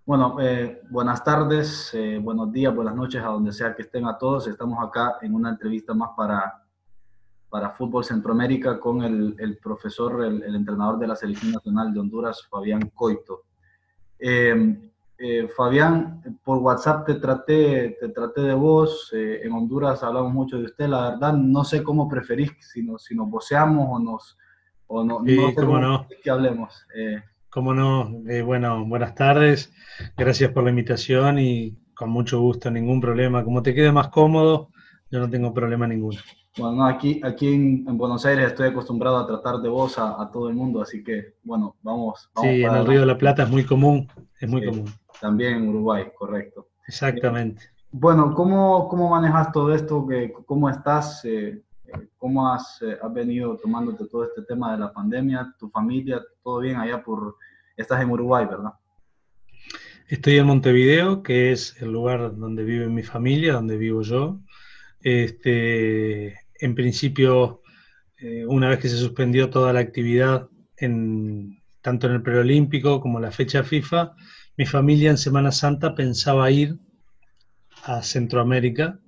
Bueno, buenas tardes, buenos días, buenas noches, a donde sea que estén a todos. Estamos acá en una entrevista más para Fútbol Centroamérica con el profesor, el entrenador de la Selección Nacional de Honduras, Fabián Coito. Fabián, por WhatsApp te traté de vos. En Honduras hablamos mucho de usted. La verdad, no sé cómo preferís, si nos voceamos o no sé Cómo cómo no, preferís que hablemos. cómo no. Bueno, buenas tardes. Gracias por la invitación y con mucho gusto, ningún problema. Como te quede más cómodo, yo no tengo problema ninguno. Bueno, no, aquí en Buenos Aires estoy acostumbrado a tratar de vos a todo el mundo, así que, bueno, vamos Sí, en para el Río de adelante. la Plata es muy común, es muy Sí, común. también en Uruguay, correcto. Eh, Exactamente. bueno, ¿cómo manejas todo esto? ¿Cómo estás? ¿Cómo has venido tomándote todo este tema de la pandemia? ¿Tu familia? ¿Todo bien allá Estás en Uruguay, ¿verdad? Estoy en Montevideo, que es el lugar donde vive mi familia, donde vivo yo. En principio, una vez que se suspendió toda la actividad, tanto en el preolímpico como la fecha FIFA, mi familia en Semana Santa pensaba ir a Centroamérica.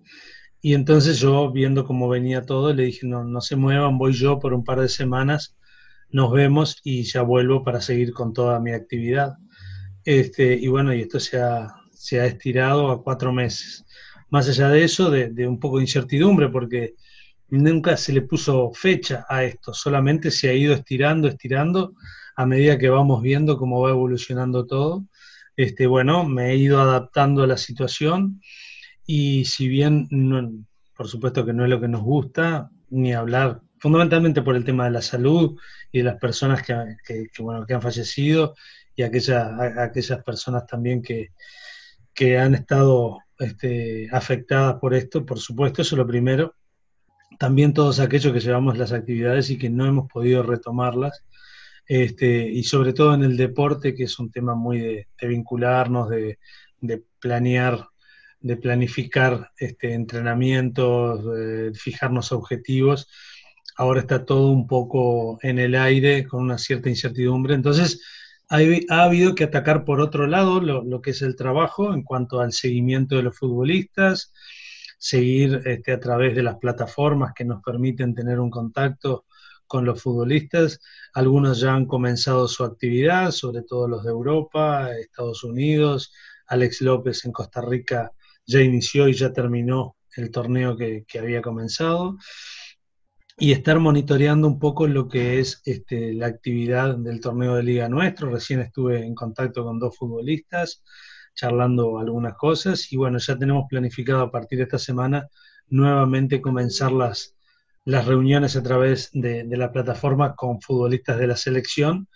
Y entonces yo, viendo cómo venía todo, le dije, no, no se muevan, voy yo por un par de semanas, nos vemos y ya vuelvo para seguir con toda mi actividad. Y bueno, y esto se ha estirado a 4 meses. Más allá de eso, de un poco de incertidumbre, porque nunca se le puso fecha a esto, solamente se ha ido estirando, estirando, a medida que vamos viendo cómo va evolucionando todo. Bueno, me he ido adaptando a la situación y si bien, por supuesto que no es lo que nos gusta, ni hablar, fundamentalmente por el tema de la salud y de las personas bueno, que han fallecido y aquellas personas también que han estado afectadas por esto, por supuesto, eso es lo primero. También todos aquellos que llevamos las actividades y que no hemos podido retomarlas, y sobre todo en el deporte, que es un tema muy de vincularnos, de planear, de planificar entrenamientos, fijarnos objetivos. Ahora está todo un poco en el aire, con una cierta incertidumbre. Entonces, ha habido que atacar por otro lado lo que es el trabajo en cuanto al seguimiento de los futbolistas, seguir a través de las plataformas que nos permiten tener un contacto con los futbolistas. Algunos ya han comenzado su actividad, sobre todo los de Europa, Estados Unidos. Alex López en Costa Rica ya inició y ya terminó el torneo que había comenzado. Y estar monitoreando un poco lo que es la actividad del torneo de liga nuestro. Recién estuve en contacto con dos futbolistas, charlando algunas cosas, y bueno, ya tenemos planificado a partir de esta semana nuevamente comenzar las reuniones a través de la plataforma con futbolistas de la selección,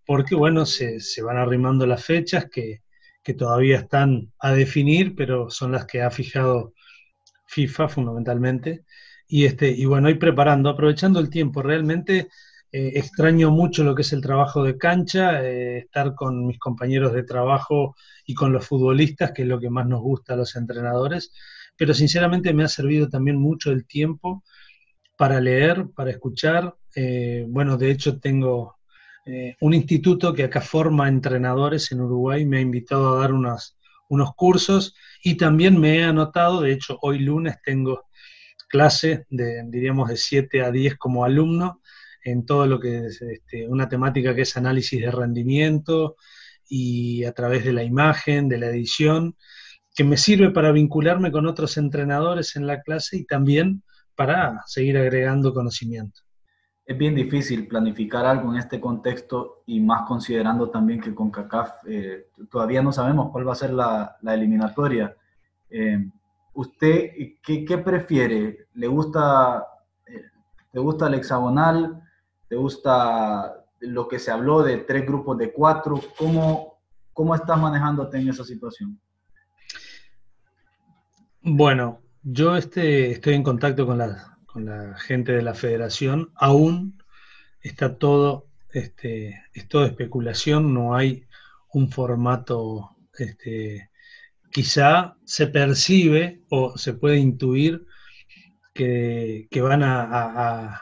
porque bueno, se van arrimando las fechas que todavía están a definir, pero son las que ha fijado FIFA fundamentalmente. Y bueno, ir preparando, aprovechando el tiempo. Realmente extraño mucho lo que es el trabajo de cancha, estar con mis compañeros de trabajo y con los futbolistas, que es lo que más nos gusta a los entrenadores, pero sinceramente me ha servido también mucho el tiempo para leer, para escuchar. Bueno, de hecho tengo un instituto que acá forma entrenadores en Uruguay, me ha invitado a dar unos cursos y también me he anotado, de hecho hoy lunes tengo clase diríamos, de 7 a 10 como alumno en todo lo que es una temática que es análisis de rendimiento y a través de la imagen, de la edición, que me sirve para vincularme con otros entrenadores en la clase y también para seguir agregando conocimiento. Es bien difícil planificar algo en este contexto y más considerando también que con CACAF todavía no sabemos cuál va a ser la eliminatoria. Eh, ¿Usted qué prefiere? Eh, ¿Te gusta el hexagonal? ¿Te gusta lo que se habló de 3 grupos de 4? ¿Cómo estás manejándote en esa situación? Bueno, yo estoy en contacto con la gente de la federación, aún está todo, es todo especulación, no hay un formato, quizá se percibe o se puede intuir que van a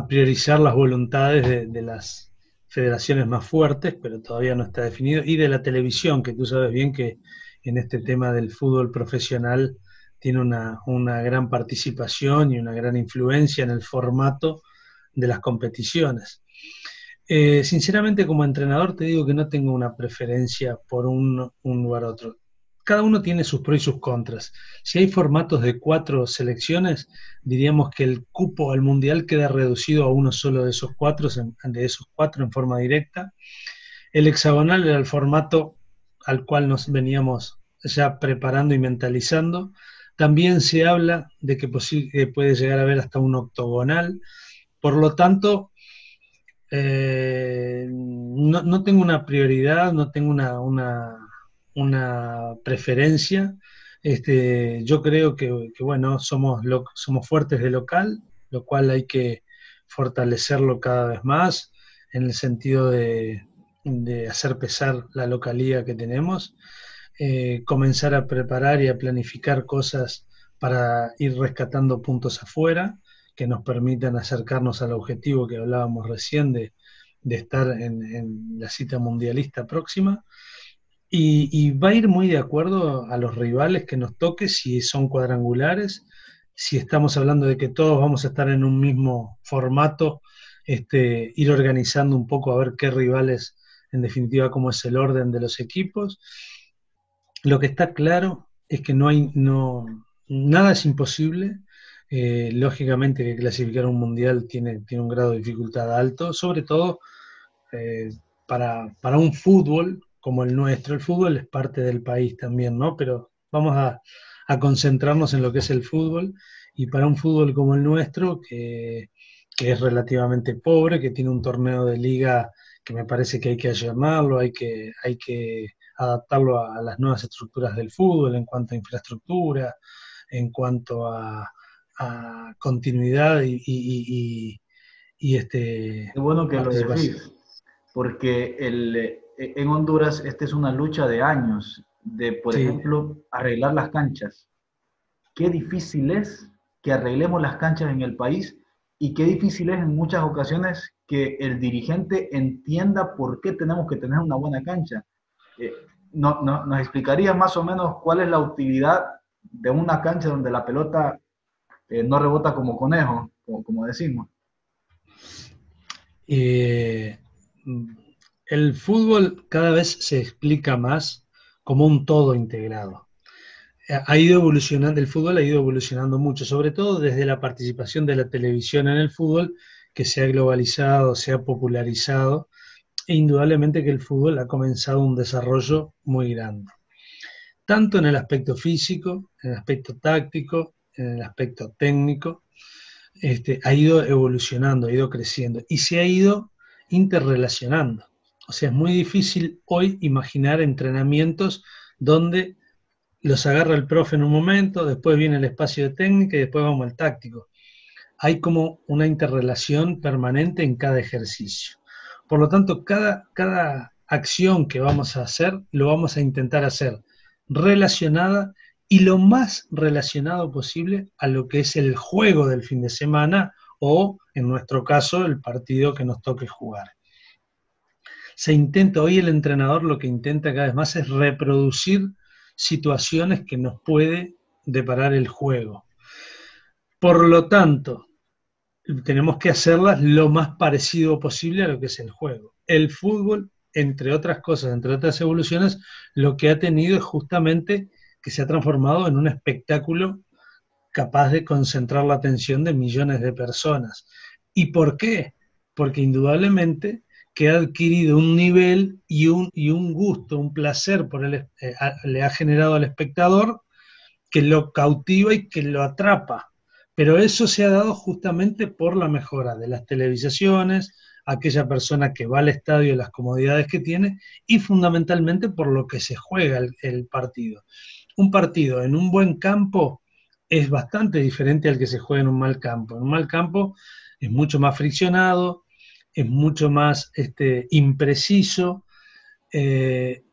priorizar las voluntades de las federaciones más fuertes, pero todavía no está definido, y de la televisión, que tú sabes bien que en este tema del fútbol profesional tiene una gran participación y una gran influencia en el formato de las competiciones. Sinceramente, como entrenador, te digo que no tengo una preferencia por un lugar a otro. Cada uno tiene sus pros y sus contras. Si hay formatos de 4 selecciones, diríamos que el cupo al mundial queda reducido a uno solo de esos 4, en forma directa. El hexagonal era el formato al cual nos veníamos ya preparando y mentalizando. También se habla de que puede llegar a haber hasta un octogonal. Por lo tanto, no tengo una prioridad, no tengo una preferencia. Yo creo que bueno, somos fuertes de local, lo cual hay que fortalecerlo cada vez más en el sentido de hacer pesar la localía que tenemos, comenzar a preparar y a planificar cosas para ir rescatando puntos afuera que nos permitan acercarnos al objetivo que hablábamos recién de estar en la cita mundialista próxima. Y va a ir muy de acuerdo a los rivales que nos toque, si son cuadrangulares, si estamos hablando de que todos vamos a estar en un mismo formato, ir organizando un poco a ver qué rivales, en definitiva, cómo es el orden de los equipos. Lo que está claro es que nada es imposible. Lógicamente que clasificar a un mundial tiene un grado de dificultad alto, sobre todo eh, para un fútbol como el nuestro. El fútbol es parte del país también, ¿no? Pero vamos a concentrarnos en lo que es el fútbol, y para un fútbol como el nuestro, que es relativamente pobre, que tiene un torneo de liga que me parece que hay que ayornarlo, hay que adaptarlo a las nuevas estructuras del fútbol en cuanto a infraestructura, en cuanto a continuidad Qué bueno que lo participación. decís, porque en Honduras esta es una lucha de años, de, por Sí, ejemplo, arreglar las canchas. Qué difícil es que arreglemos las canchas en el país, y qué difícil es en muchas ocasiones que el dirigente entienda por qué tenemos que tener una buena cancha. ¿Nos explicaría más o menos cuál es la utilidad de una cancha donde la pelota no rebota como conejo, como decimos? Eh, el fútbol cada vez se explica más como un todo integrado. El fútbol ha ido evolucionando mucho, sobre todo desde la participación de la televisión en el fútbol, que se ha globalizado, se ha popularizado, e indudablemente que el fútbol ha comenzado un desarrollo muy grande, tanto en el aspecto físico, en el aspecto táctico, en el aspecto técnico. Ha ido evolucionando, ha ido creciendo y se ha ido interrelacionando. O sea, es muy difícil hoy imaginar entrenamientos donde los agarra el profe en un momento, después viene el espacio de técnica y después vamos al táctico. Hay como una interrelación permanente en cada ejercicio. Por lo tanto, cada acción que vamos a hacer, lo vamos a intentar hacer relacionada y lo más relacionado posible a lo que es el juego del fin de semana, o, en nuestro caso, el partido que nos toque jugar. Hoy el entrenador lo que intenta cada vez más es reproducir situaciones que nos puede deparar el juego. Por lo tanto, tenemos que hacerlas lo más parecido posible a lo que es el juego. El fútbol, entre otras cosas, entre otras evoluciones, lo que ha tenido es justamente que se ha transformado en un espectáculo capaz de concentrar la atención de millones de personas. ¿Y por qué? Porque indudablemente que ha adquirido un nivel y un gusto, un placer le ha generado al espectador, que lo cautiva y que lo atrapa. Pero eso se ha dado justamente por la mejora de las televisaciones, aquella persona que va al estadio, las comodidades que tiene, y fundamentalmente por lo que se juega el partido. Un partido en un buen campo es bastante diferente al que se juega en un mal campo. En un mal campo es mucho más friccionado, es mucho más impreciso, eh,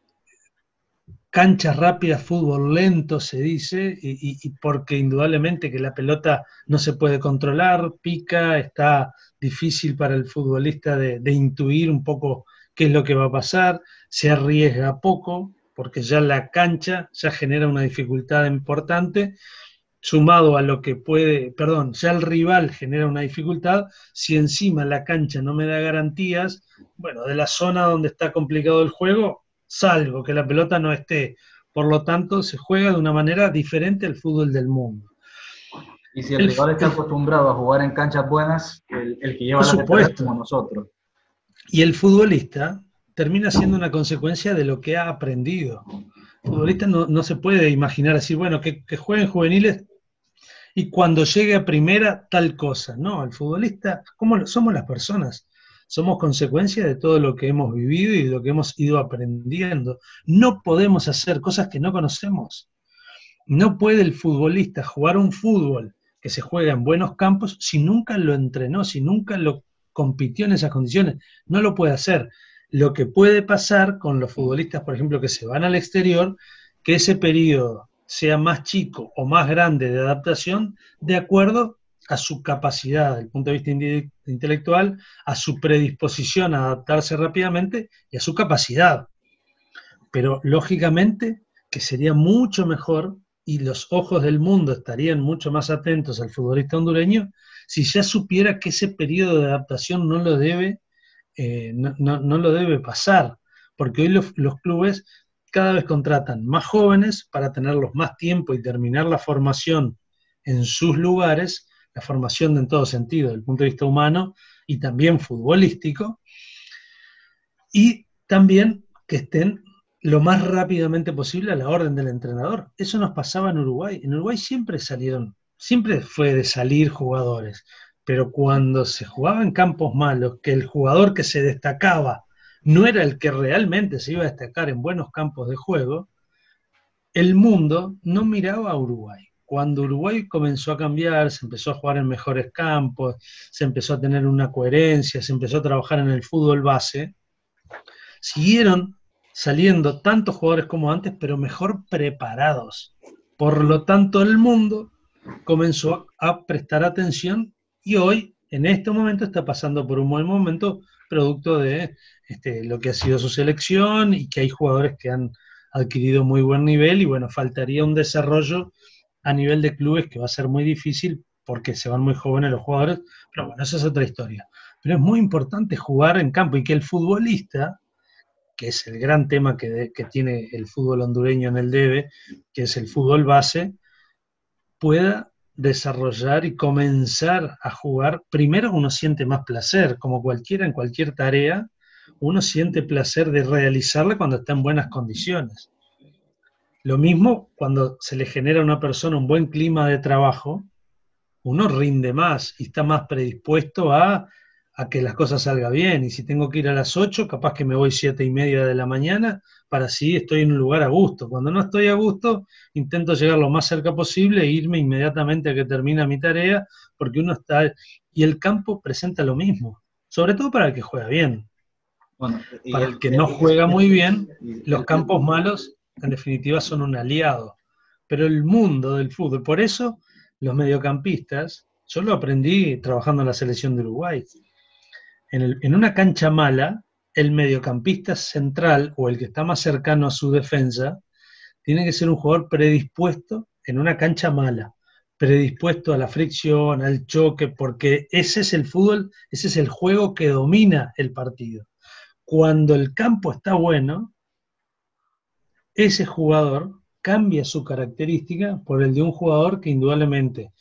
canchas rápidas, fútbol lento, se dice, y porque indudablemente que la pelota no se puede controlar, pica, está difícil para el futbolista de intuir un poco qué es lo que va a pasar, se arriesga poco, porque ya la cancha ya genera una dificultad importante, sumado a lo que puede, perdón, ya el rival genera una dificultad, si encima la cancha no me da garantías, bueno, de la zona donde está complicado el juego, salvo que la pelota no esté. Por lo tanto, se juega de una manera diferente al fútbol del mundo. Y si el rival está acostumbrado a jugar en canchas buenas, el que lleva la ventaja es como nosotros. Y el futbolista termina siendo una consecuencia de lo que ha aprendido. El futbolista no se puede imaginar así, bueno, que jueguen juveniles y cuando llegue a primera tal cosa. No, el futbolista, como somos las personas, somos consecuencia de todo lo que hemos vivido y de lo que hemos ido aprendiendo. No podemos hacer cosas que no conocemos. No puede el futbolista jugar un fútbol que se juega en buenos campos si nunca lo entrenó, si nunca lo compitió en esas condiciones. No lo puede hacer. Lo que puede pasar con los futbolistas, por ejemplo, que se van al exterior, que ese periodo sea más chico o más grande de adaptación de acuerdo a su capacidad desde el punto de vista intelectual, a su predisposición a adaptarse rápidamente y a su capacidad. Pero lógicamente que sería mucho mejor y los ojos del mundo estarían mucho más atentos al futbolista hondureño si ya supiera que ese periodo de adaptación no lo debe, no lo debe pasar, porque hoy los clubes cada vez contratan más jóvenes para tenerlos más tiempo y terminar la formación en sus lugares, la formación en todo sentido, desde el punto de vista humano y también futbolístico, y también que estén lo más rápidamente posible a la orden del entrenador. Eso nos pasaba en Uruguay. En Uruguay siempre fue de salir jugadores, pero cuando se jugaba en campos malos, que el jugador que se destacaba no era el que realmente se iba a destacar en buenos campos de juego, el mundo no miraba a Uruguay. Cuando Uruguay comenzó a cambiar, se empezó a jugar en mejores campos, se empezó a tener una coherencia, se empezó a trabajar en el fútbol base, siguieron saliendo tantos jugadores como antes, pero mejor preparados. Por lo tanto, el mundo comenzó a prestar atención y hoy, en este momento, está pasando por un buen momento producto de lo que ha sido su selección y que hay jugadores que han adquirido muy buen nivel y bueno, faltaría un desarrollo a nivel de clubes que va a ser muy difícil porque se van muy jóvenes los jugadores, pero bueno, esa es otra historia. Pero es muy importante jugar en campo y que el futbolista, que es el gran tema que tiene el fútbol hondureño en el debe, que es el fútbol base, pueda desarrollar y comenzar a jugar. Primero uno siente más placer, como cualquiera en cualquier tarea, uno siente placer de realizarla cuando está en buenas condiciones. Lo mismo cuando se le genera a una persona un buen clima de trabajo, uno rinde más y está más predispuesto a que las cosas salgan bien. Y si tengo que ir a las 8, capaz que me voy 7:30 de la mañana, para así estoy en un lugar a gusto. Cuando no estoy a gusto, intento llegar lo más cerca posible e irme inmediatamente a que termine mi tarea, porque uno está... Y el campo presenta lo mismo, sobre todo para el que juega bien. Bueno, para el que no juega muy bien, los campos malos, en definitiva, son un aliado. Pero el mundo del fútbol, por eso los mediocampistas, yo lo aprendí trabajando en la selección de Uruguay. En una cancha mala, el mediocampista central o el que está más cercano a su defensa tiene que ser un jugador predispuesto en una cancha mala, predispuesto a la fricción, al choque, porque ese es el fútbol, ese es el juego que domina el partido. Cuando el campo está bueno, ese jugador cambia su característica por el de un jugador que indudablemente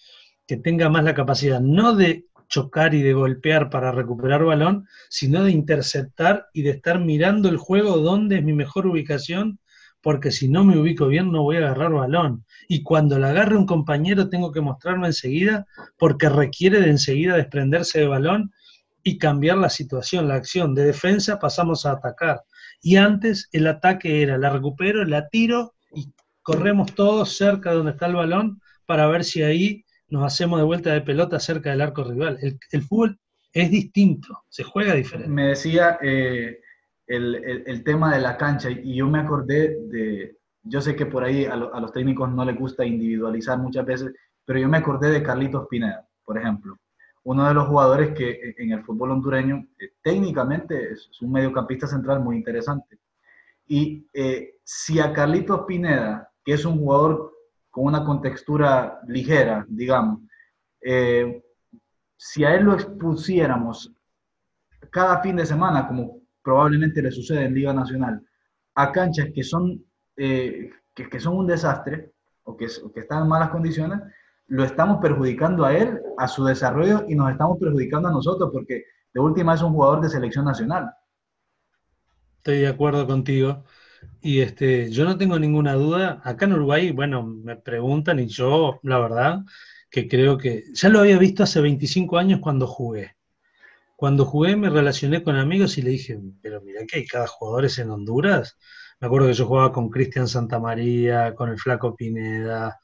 que tenga más la capacidad no de chocar y de golpear para recuperar balón, sino de interceptar y de estar mirando el juego dónde es mi mejor ubicación, porque si no me ubico bien no voy a agarrar balón. Y cuando la agarre un compañero tengo que mostrarme enseguida, porque requiere de enseguida desprenderse de balón y cambiar la situación, la acción. De defensa pasamos a atacar. Y antes el ataque era, la recupero, la tiro y corremos todos cerca de donde está el balón para ver si ahí nos hacemos de vuelta de pelota cerca del arco rival. El fútbol es distinto, se juega diferente. Me decía el tema de la cancha y yo me acordé yo sé que por ahí a los técnicos no les gusta individualizar muchas veces, pero yo me acordé de Carlitos Pineda, por ejemplo, uno de los jugadores que en el fútbol hondureño técnicamente es un mediocampista central muy interesante. Y si a Carlitos Pineda, que es un jugador con una contextura ligera, digamos, si a él lo expusiéramos cada fin de semana, como probablemente le sucede en Liga Nacional, a canchas que son, que son un desastre o que están en malas condiciones, lo estamos perjudicando a él, a su desarrollo, y nos estamos perjudicando a nosotros, porque de última es un jugador de selección nacional. Estoy de acuerdo contigo. Y yo no tengo ninguna duda. Acá en Uruguay, bueno, me preguntan y yo, la verdad, que creo que ya lo había visto hace 25 años cuando jugué. Cuando jugué me relacioné con amigos y le dije, pero mira que hay cada jugador es en Honduras. Me acuerdo que yo jugaba con Cristian Santamaría, con el Flaco Pineda.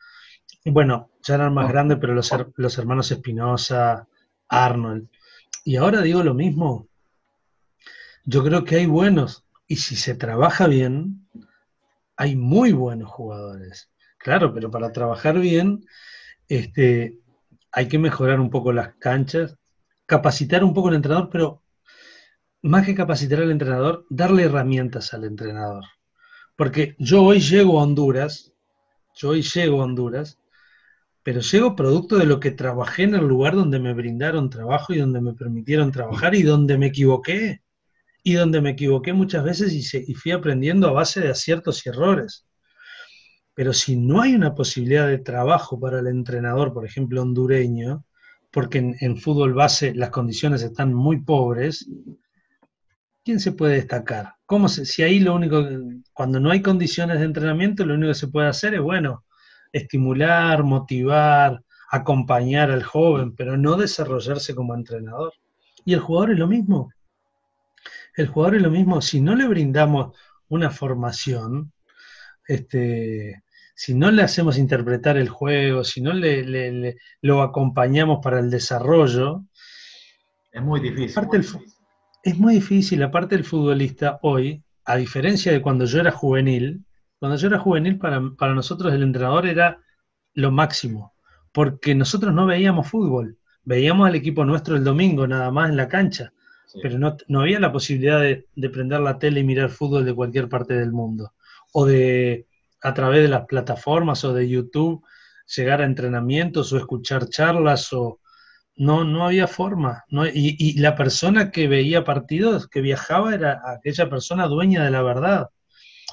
Y bueno, ya eran más No, grandes, pero los hermanos Espinosa, Arnold. Y ahora digo lo mismo. Yo creo que hay buenos. Y si se trabaja bien, hay muy buenos jugadores. Claro, pero para trabajar bien, este, hay que mejorar un poco las canchas, capacitar un poco al entrenador, pero más que capacitar al entrenador, darle herramientas al entrenador. Porque yo hoy llego a Honduras, pero llego producto de lo que trabajé en el lugar donde me brindaron trabajo y donde me permitieron trabajar y donde me equivoqué. Y donde me equivoqué muchas veces y fui aprendiendo a base de aciertos y errores. Pero si no hay una posibilidad de trabajo para el entrenador, por ejemplo, hondureño, porque en fútbol base las condiciones están muy pobres, ¿quién se puede destacar? Si ahí cuando no hay condiciones de entrenamiento, lo único que se puede hacer es, bueno, estimular, motivar, acompañar al joven, pero no desarrollarse como entrenador. Y el jugador es lo mismo. El jugador es lo mismo. Si no le brindamos una formación, si no le hacemos interpretar el juego, si no lo acompañamos para el desarrollo, es muy difícil. aparte es muy difícil, aparte el futbolista hoy, a diferencia de cuando yo era juvenil para nosotros el entrenador era lo máximo, porque nosotros no veíamos fútbol, veíamos al equipo nuestro el domingo nada más en la cancha, Sí. pero no había la posibilidad de prender la tele y mirar fútbol de cualquier parte del mundo, o de a través de las plataformas o de YouTube llegar a entrenamientos o escuchar charlas o no había forma. Y la persona que veía partidos, que viajaba, era aquella persona dueña de la verdad.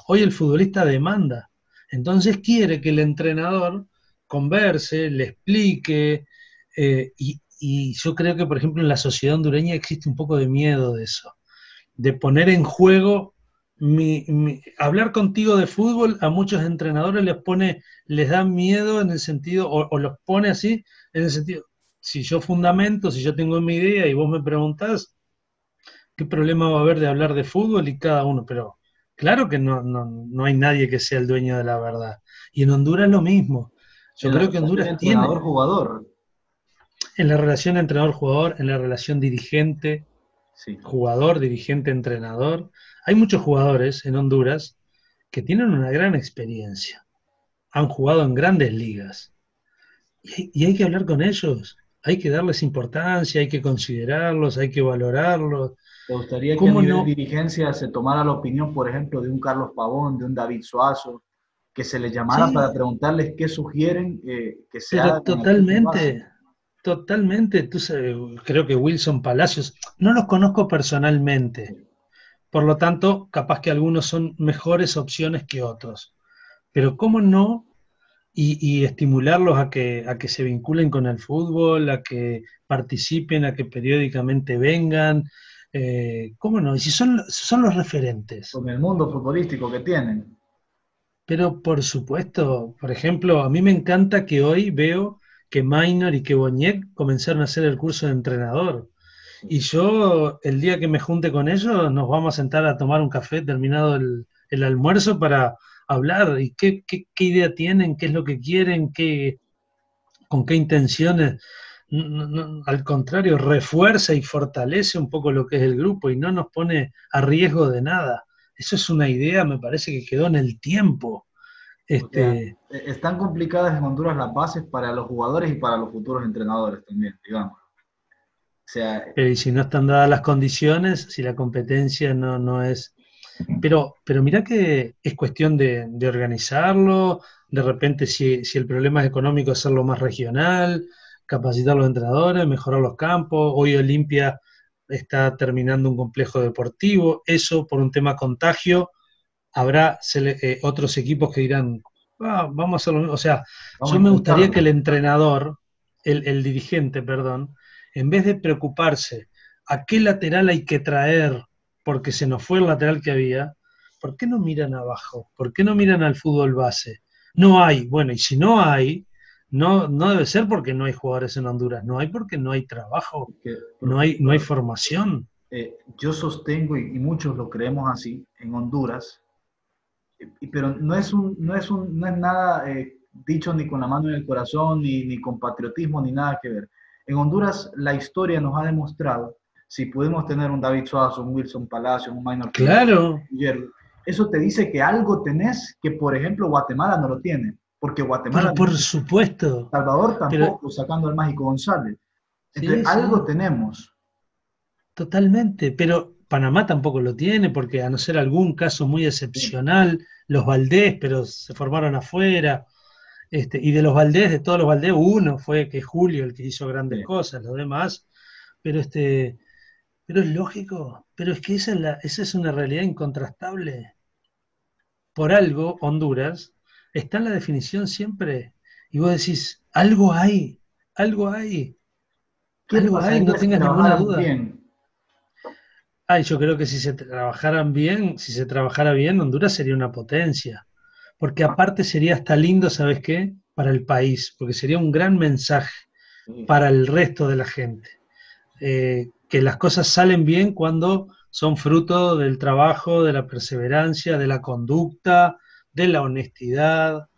Hoy el futbolista demanda. Entonces quiere que el entrenador converse, le explique. Y yo creo que, por ejemplo, en la sociedad hondureña existe un poco de miedo de eso. De poner en juego. Hablar contigo de fútbol a muchos entrenadores les da miedo en el sentido, o los pone así, en el sentido, si yo fundamento, si yo tengo mi idea y vos me preguntás, ¿qué problema va a haber de hablar de fútbol y cada uno? Pero claro que no hay nadie que sea el dueño de la verdad. Y en Honduras lo mismo. Yo En la creo que relación Honduras tiene, entrenador-jugador. en la relación entrenador-jugador, en la relación dirigente, Sí. jugador, dirigente, entrenador, hay muchos jugadores en Honduras que tienen una gran experiencia, han jugado en grandes ligas y hay que hablar con ellos, hay que darles importancia, hay que considerarlos, hay que valorarlos. ¿Te gustaría que a ¿Cómo nivel no? dirigencia se tomara la opinión, por ejemplo, de un Carlos Pavón, de un David Suazo, que se les llamara para Sí, preguntarles qué sugieren que se pero haga con el fútbol base? totalmente. Tú sabes, creo que Wilson Palacios, no los conozco personalmente, por lo tanto, capaz que algunos son mejores opciones que otros. Pero ¿cómo no? Y estimularlos a que se vinculen con el fútbol, a que participen, a que periódicamente vengan. ¿Cómo no? Y si son los referentes. Con el mundo futbolístico que tienen. Pero por supuesto, por ejemplo, a mí me encanta que hoy veo que Maynor y que Boñek comenzaron a hacer el curso de entrenador. Y yo, el día que me junte con ellos, nos vamos a sentar a tomar un café terminado el almuerzo para hablar y qué idea tienen, qué es lo que quieren, con qué intenciones. Al contrario, refuerza y fortalece un poco lo que es el grupo y no nos pone a riesgo de nada. Eso es una idea, me parece que quedó en el tiempo. O sea, Este, están complicadas en Honduras las bases para los jugadores y para los futuros entrenadores también, digamos. O sea, pero y si no están dadas las condiciones, si la competencia no es... Pero mira que es cuestión de organizarlo, de repente si el problema es económico, hacerlo más regional, capacitar a los entrenadores, mejorar los campos. Hoy Olimpia está terminando un complejo deportivo, eso por un tema contagio, habrá otros equipos que dirán, "Ah, vamos a hacerlo mismo". O sea, vamos a yo me gustaría que intentarlo. el entrenador, el dirigente, perdón, en vez de preocuparse a qué lateral hay que traer porque se nos fue el lateral que había, ¿por qué no miran abajo? ¿Por qué no miran al fútbol base? No hay, bueno, y si no hay, no debe ser porque no hay jugadores en Honduras, no hay porque no hay trabajo, Que, no hay profesor, formación. yo sostengo, y muchos lo creemos así, en Honduras, pero no es nada dicho ni con la mano en el corazón, ni con patriotismo, ni nada que ver. En Honduras la historia nos ha demostrado, si pudimos tener un David Suazo, un Wilson Palacio, un Minor Claro, Pineda, eso te dice que algo tenés que, por ejemplo, Guatemala no lo tiene, porque pero Guatemala no por tiene, supuesto, Salvador pero tampoco, sacando al Mágico González. Entonces, sí, algo sí, tenemos. totalmente, pero Panamá tampoco lo tiene, porque a no ser algún caso muy Sí, excepcional, los Valdés, pero se formaron afuera, y de los Valdés, de todos los Valdés, uno fue que Julio el que hizo grandes sí. cosas, los demás, pero pero es lógico, pero es que esa es una realidad incontrastable. Por algo, Honduras está en la definición siempre, y vos decís, algo hay, ¿Qué algo hay, no pasaría si tengas ninguna trabajáramos duda. bien? Ay, yo creo que si se trabajara bien, Honduras sería una potencia. Porque aparte sería hasta lindo, ¿sabes qué? Para el país, porque sería un gran mensaje Sí. para el resto de la gente. Que las cosas salen bien cuando son fruto del trabajo, de la perseverancia, de la conducta, de la honestidad.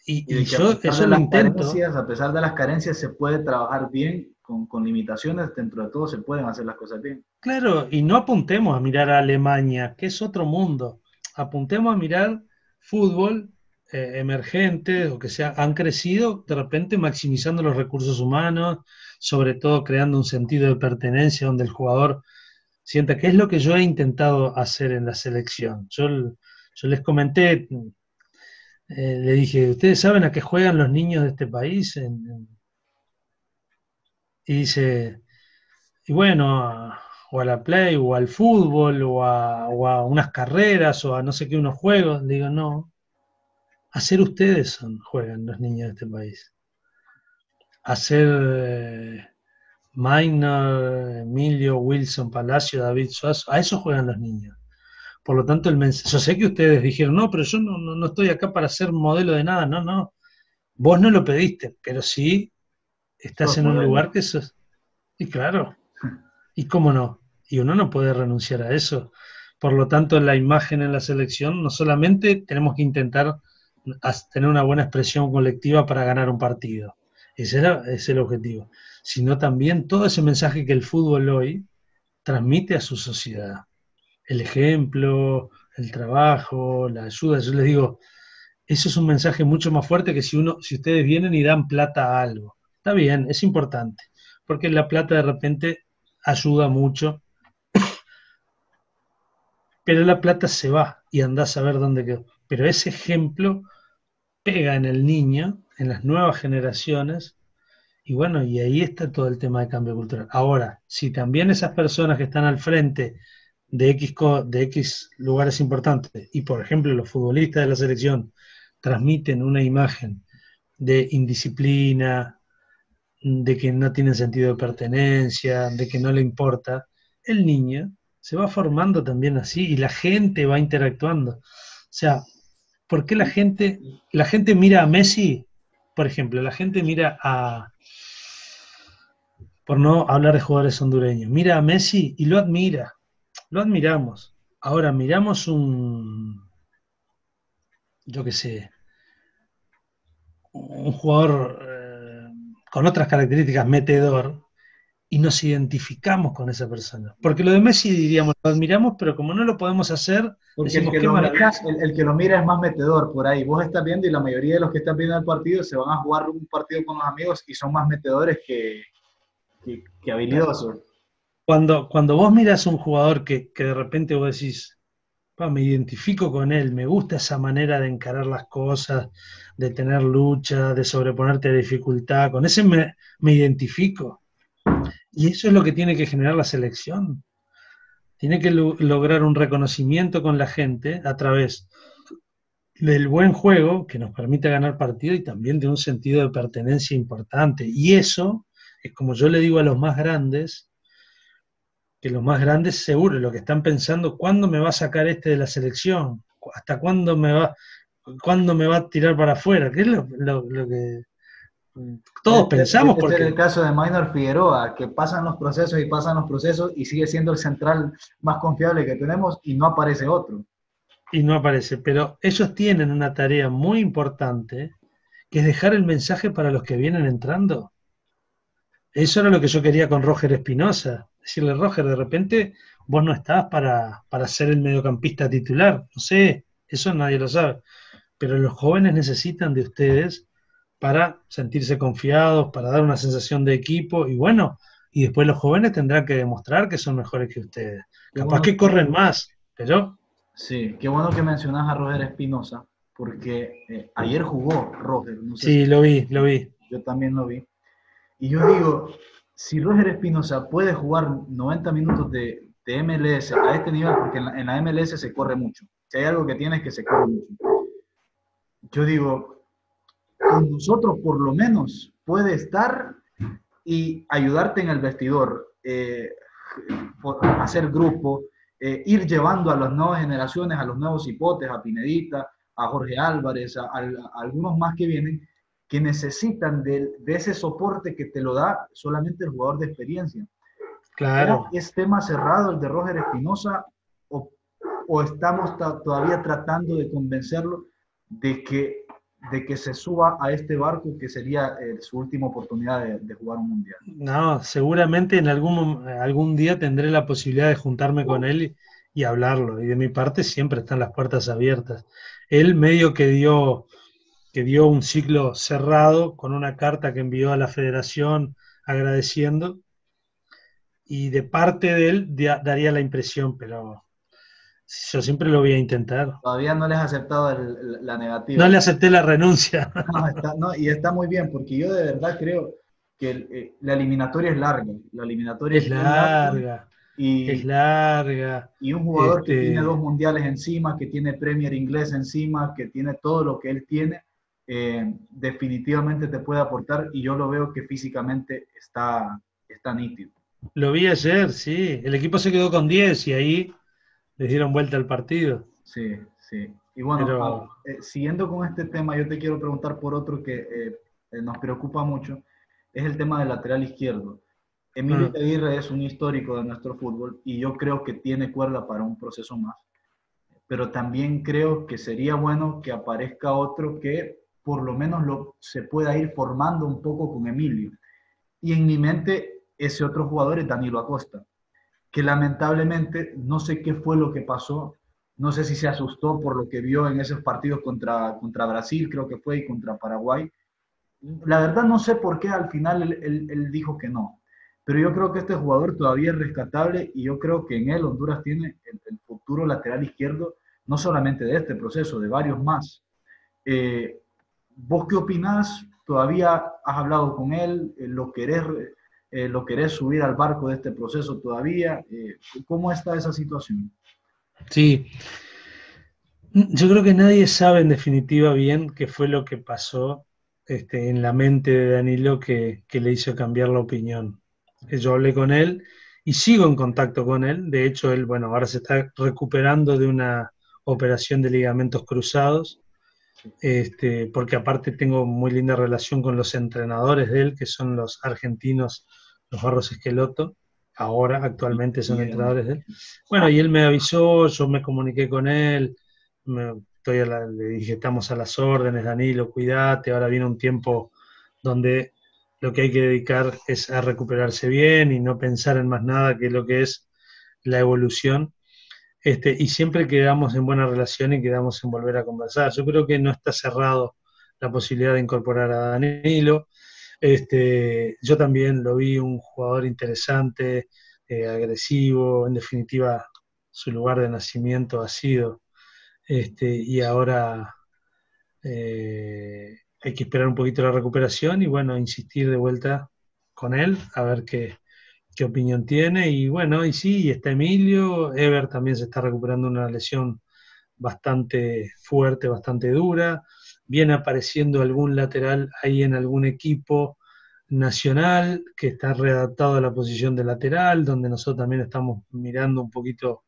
Y Y de que yo eso lo intento. a pesar de las carencias, se puede trabajar bien con limitaciones, dentro de todo se pueden hacer las cosas bien. Claro, y no apuntemos a mirar a Alemania, que es otro mundo. Apuntemos a mirar fútbol emergente o que sea, han crecido de repente maximizando los recursos humanos, sobre todo creando un sentido de pertenencia donde el jugador sienta que es lo que yo he intentado hacer en la selección. Yo les comenté, le dije, ¿ustedes saben a qué juegan los niños de este país? Y dice, y bueno, o a la play, o al fútbol, o a unas carreras, o a no sé qué, unos juegos. Le digo, no, hacer ustedes juegan los niños de este país. Hacer Minor, Emilio, Wilson, Palacio, David Suazo, a eso juegan los niños. Por lo tanto, yo sé que ustedes dijeron, no, pero yo no estoy acá para ser modelo de nada, no, no. Vos no lo pediste, pero sí estás Sos en un lugar modelo. que eso es. Y claro, ¿y cómo no? Y uno no puede renunciar a eso. Por lo tanto, la imagen en la selección, no solamente tenemos que intentar tener una buena expresión colectiva para ganar un partido, es el objetivo, sino también todo ese mensaje que el fútbol hoy transmite a su sociedad. El ejemplo, el trabajo, la ayuda. Yo les digo, eso es un mensaje mucho más fuerte que si ustedes vienen y dan plata a algo. Está bien, es importante, porque la plata de repente ayuda mucho, pero la plata se va y andás a ver dónde quedó. Pero ese ejemplo pega en el niño, en las nuevas generaciones, y bueno, y ahí está todo el tema de cambio cultural. Ahora, si también esas personas que están al frente de X lugares importantes, y por ejemplo los futbolistas de la selección transmiten una imagen de indisciplina, de que no tienen sentido de pertenencia, de que no le importa, el niño se va formando también así y la gente va interactuando. O sea, ¿por qué la gente mira a Messi? Por ejemplo, la gente mira por no hablar de jugadores hondureños, mira a Messi y lo admira, lo admiramos. Ahora miramos yo qué sé, un jugador con otras características, metedor, y nos identificamos con esa persona. Porque lo de Messi diríamos, lo admiramos, pero como no lo podemos hacer, Porque decimos qué maravilla. el que lo mira es más metedor por ahí. Vos estás viendo y la mayoría de los que están viendo el partido se van a jugar un partido con los amigos y son más metedores que habilidosos. Cuando vos miras a un jugador que de repente vos decís, "Pa, me identifico con él, me gusta esa manera de encarar las cosas, de tener lucha, de sobreponerte a dificultad, con ese me identifico". Y eso es lo que tiene que generar la selección. Tiene que lograr un reconocimiento con la gente a través del buen juego que nos permite ganar partidos y también de un sentido de pertenencia importante. Y eso es como yo le digo a los más grandes, que los más grandes seguro lo que están pensando, ¿cuándo me va a sacar este de la selección? ¿Hasta cuándo me va a tirar para afuera? Que es lo que todos pensamos Este era porque... el caso de Maynor Figueroa, que pasan los procesos y pasan los procesos y sigue siendo el central más confiable que tenemos y no aparece otro. Y no aparece, pero ellos tienen una tarea muy importante, que es dejar el mensaje para los que vienen entrando. Eso era lo que yo quería con Roger Espinosa. Decirle, Roger, de repente vos no estás para ser el mediocampista titular. No sé, eso nadie lo sabe. Pero los jóvenes necesitan de ustedes para sentirse confiados, para dar una sensación de equipo. Y bueno, y después los jóvenes tendrán que demostrar que son mejores que ustedes. Qué Capaz bueno, que corren más, pero... sí, qué bueno que mencionas a Roger Espinosa, porque ayer jugó Roger, no sé si Sí, lo vi, lo vi. yo también lo vi. Y yo digo, si Roger Espinosa puede jugar 90 minutos de MLS a este nivel, porque en la MLS se corre mucho. Si hay algo que tiene es que se corre mucho. Yo digo, con nosotros por lo menos puede estar y ayudarte en el vestidor, hacer grupo, ir llevando a las nuevas generaciones, a los nuevos hipotes, a Pinedita, a Jorge Álvarez, a algunos más que vienen, que necesitan de ese soporte que te lo da solamente el jugador de experiencia. ¿Ya Claro. es tema cerrado el de Roger Espinosa o, o estamos todavía tratando de convencerlo de que se suba a este barco que sería su última oportunidad de jugar un mundial? No, seguramente en algún día tendré la posibilidad de juntarme con él y hablarlo. Y de mi parte siempre están las puertas abiertas. Él medio que dio un ciclo cerrado con una carta que envió a la federación agradeciendo, y de parte de él daría la impresión, pero yo siempre lo voy a intentar. Todavía no les he aceptado la No negativa. le acepté la renuncia. No, no, y está muy bien, porque yo de verdad creo que la eliminatoria es larga. La eliminatoria Es es bien larga larga, es y, larga. y un jugador que tiene dos Este, mundiales encima, que tiene Premier inglés encima, que tiene todo lo que él tiene, definitivamente te puede aportar y yo lo veo que físicamente está nítido. lo vi ayer, sí. El equipo se quedó con 10 y ahí les dieron vuelta al partido. Sí, sí. Y bueno, Pero siguiendo con este tema, yo te quiero preguntar por otro que nos preocupa mucho, es el tema del lateral izquierdo. Emilio ah, Aguirre es un histórico de nuestro fútbol y yo creo que tiene cuerda para un proceso más, pero también creo que sería bueno que aparezca otro que por lo menos se pueda ir formando un poco con Emilio. Y en mi mente ese otro jugador es Danilo Acosta, que lamentablemente no sé qué fue lo que pasó, no sé si se asustó por lo que vio en esos partidos contra Brasil, creo que fue, y contra Paraguay. La verdad no sé por qué al final él dijo que no, pero yo creo que este jugador todavía es rescatable y yo creo que en él Honduras tiene el futuro lateral izquierdo, no solamente de este proceso, de varios más. Eh, ¿Vos qué opinás? ¿Todavía has hablado con él? ¿Lo querés subir al barco de este proceso todavía? ¿Cómo está esa situación? sí, yo creo que nadie sabe en definitiva bien qué fue lo que pasó en la mente de Danilo que le hizo cambiar la opinión. Yo hablé con él y sigo en contacto con él. De hecho, él, bueno, ahora se está recuperando de una operación de ligamentos cruzados, porque aparte tengo muy linda relación con los entrenadores de él, que son los argentinos, los Barros Esqueloto. Ahora, actualmente son Bien. entrenadores de él. Bueno, y él me avisó, yo me comuniqué con él, le dije, estamos a las órdenes, Danilo, cuídate, ahora viene un tiempo donde lo que hay que dedicar es a recuperarse bien y no pensar en más nada que lo que es la evolución. Y siempre quedamos en buena relación y quedamos en volver a conversar. Yo creo que no está cerrado la posibilidad de incorporar a Danilo. Yo también lo vi un jugador interesante, agresivo, en definitiva su lugar de nacimiento ha sido, y ahora hay que esperar un poquito la recuperación y bueno, insistir de vuelta con él, a ver qué opinión tiene. Y bueno, y sí, está Emilio, Ever también se está recuperando una lesión bastante fuerte, bastante dura. Viene apareciendo algún lateral ahí en algún equipo nacional que está readaptado a la posición de lateral, donde nosotros también estamos mirando un poquito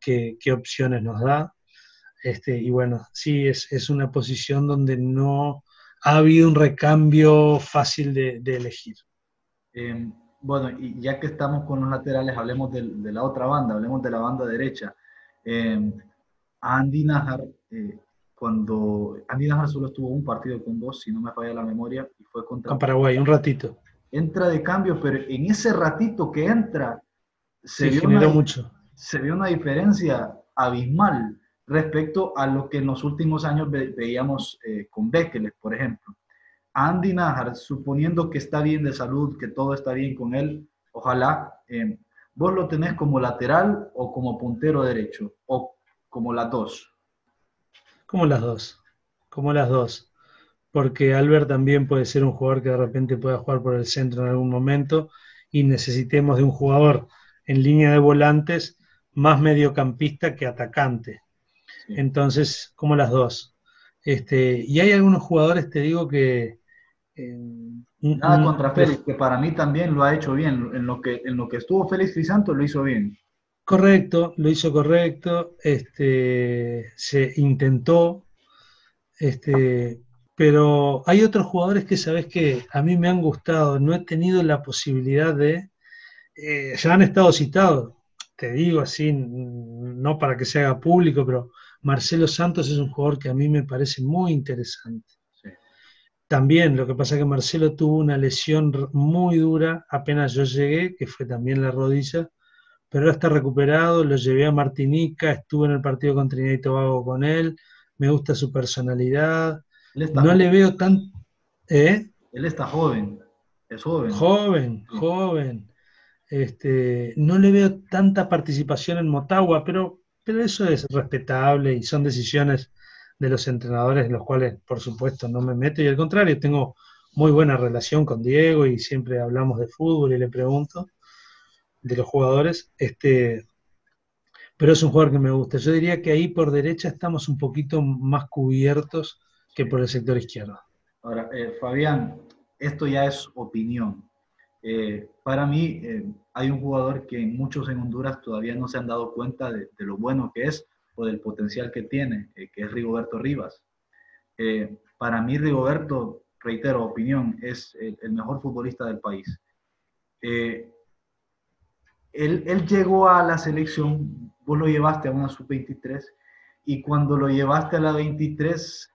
qué opciones nos da. Y bueno, sí, es una posición donde no ha habido un recambio fácil de elegir. Eh, bueno, y ya que estamos con los laterales, hablemos de la otra banda, hablemos de la banda derecha. Eh, Andy Najar, cuando Andy Najar solo estuvo un partido con vos, si no me falla la memoria, y fue contra Con Paraguay, un ratito. entra de cambio, pero en ese ratito que entra, se Sí, vio generó mucho. se vio una diferencia abismal respecto a lo que en los últimos años veíamos con Bekele, por ejemplo. Andy Najar, suponiendo que está bien de salud, que todo está bien con él, ojalá, vos lo tenés como lateral o como puntero derecho, o como las dos. Como las dos, como las dos. Porque Albert también puede ser un jugador que de repente pueda jugar por el centro en algún momento y necesitemos de un jugador en línea de volantes más mediocampista que atacante. Sí. Entonces, como las dos. Y hay algunos jugadores, te digo, que... Nada contra Félix, que para mí también lo ha hecho bien. En lo que estuvo Félix Crisanto lo hizo bien. correcto, lo hizo correcto, se intentó, pero hay otros jugadores que sabes que a mí me han gustado, no he tenido la posibilidad ya han estado citados, te digo así, no para que se haga público, pero Marcelo Santos es un jugador que a mí me parece muy interesante. Sí. También, lo que pasa es que Marcelo tuvo una lesión muy dura apenas yo llegué, que fue también la rodilla, pero ahora está recuperado, lo llevé a Martinica, estuve en el partido con Trinidad y Tobago con él, me gusta su personalidad, Él está no le joven. veo tan... ¿eh? Él está joven. Es joven. Joven, Sí. joven. No le veo tanta participación en Motagua, pero eso es respetable y son decisiones de los entrenadores, en los cuales, por supuesto, no me meto. Y al contrario, tengo muy buena relación con Diego y siempre hablamos de fútbol y le pregunto de los jugadores. Pero es un jugador que me gusta. Yo diría que ahí por derecha estamos un poquito más cubiertos que Sí. por el sector izquierdo. Ahora, Fabián, esto ya es opinión. Para mí, hay un jugador que muchos en Honduras todavía no se han dado cuenta de lo bueno que es o del potencial que tiene, que es Rigoberto Rivas. Para mí, Rigoberto, reitero, opinión, es el mejor futbolista del país. Eh, él llegó a la selección, vos lo llevaste a una sub-23 y cuando lo llevaste a la 23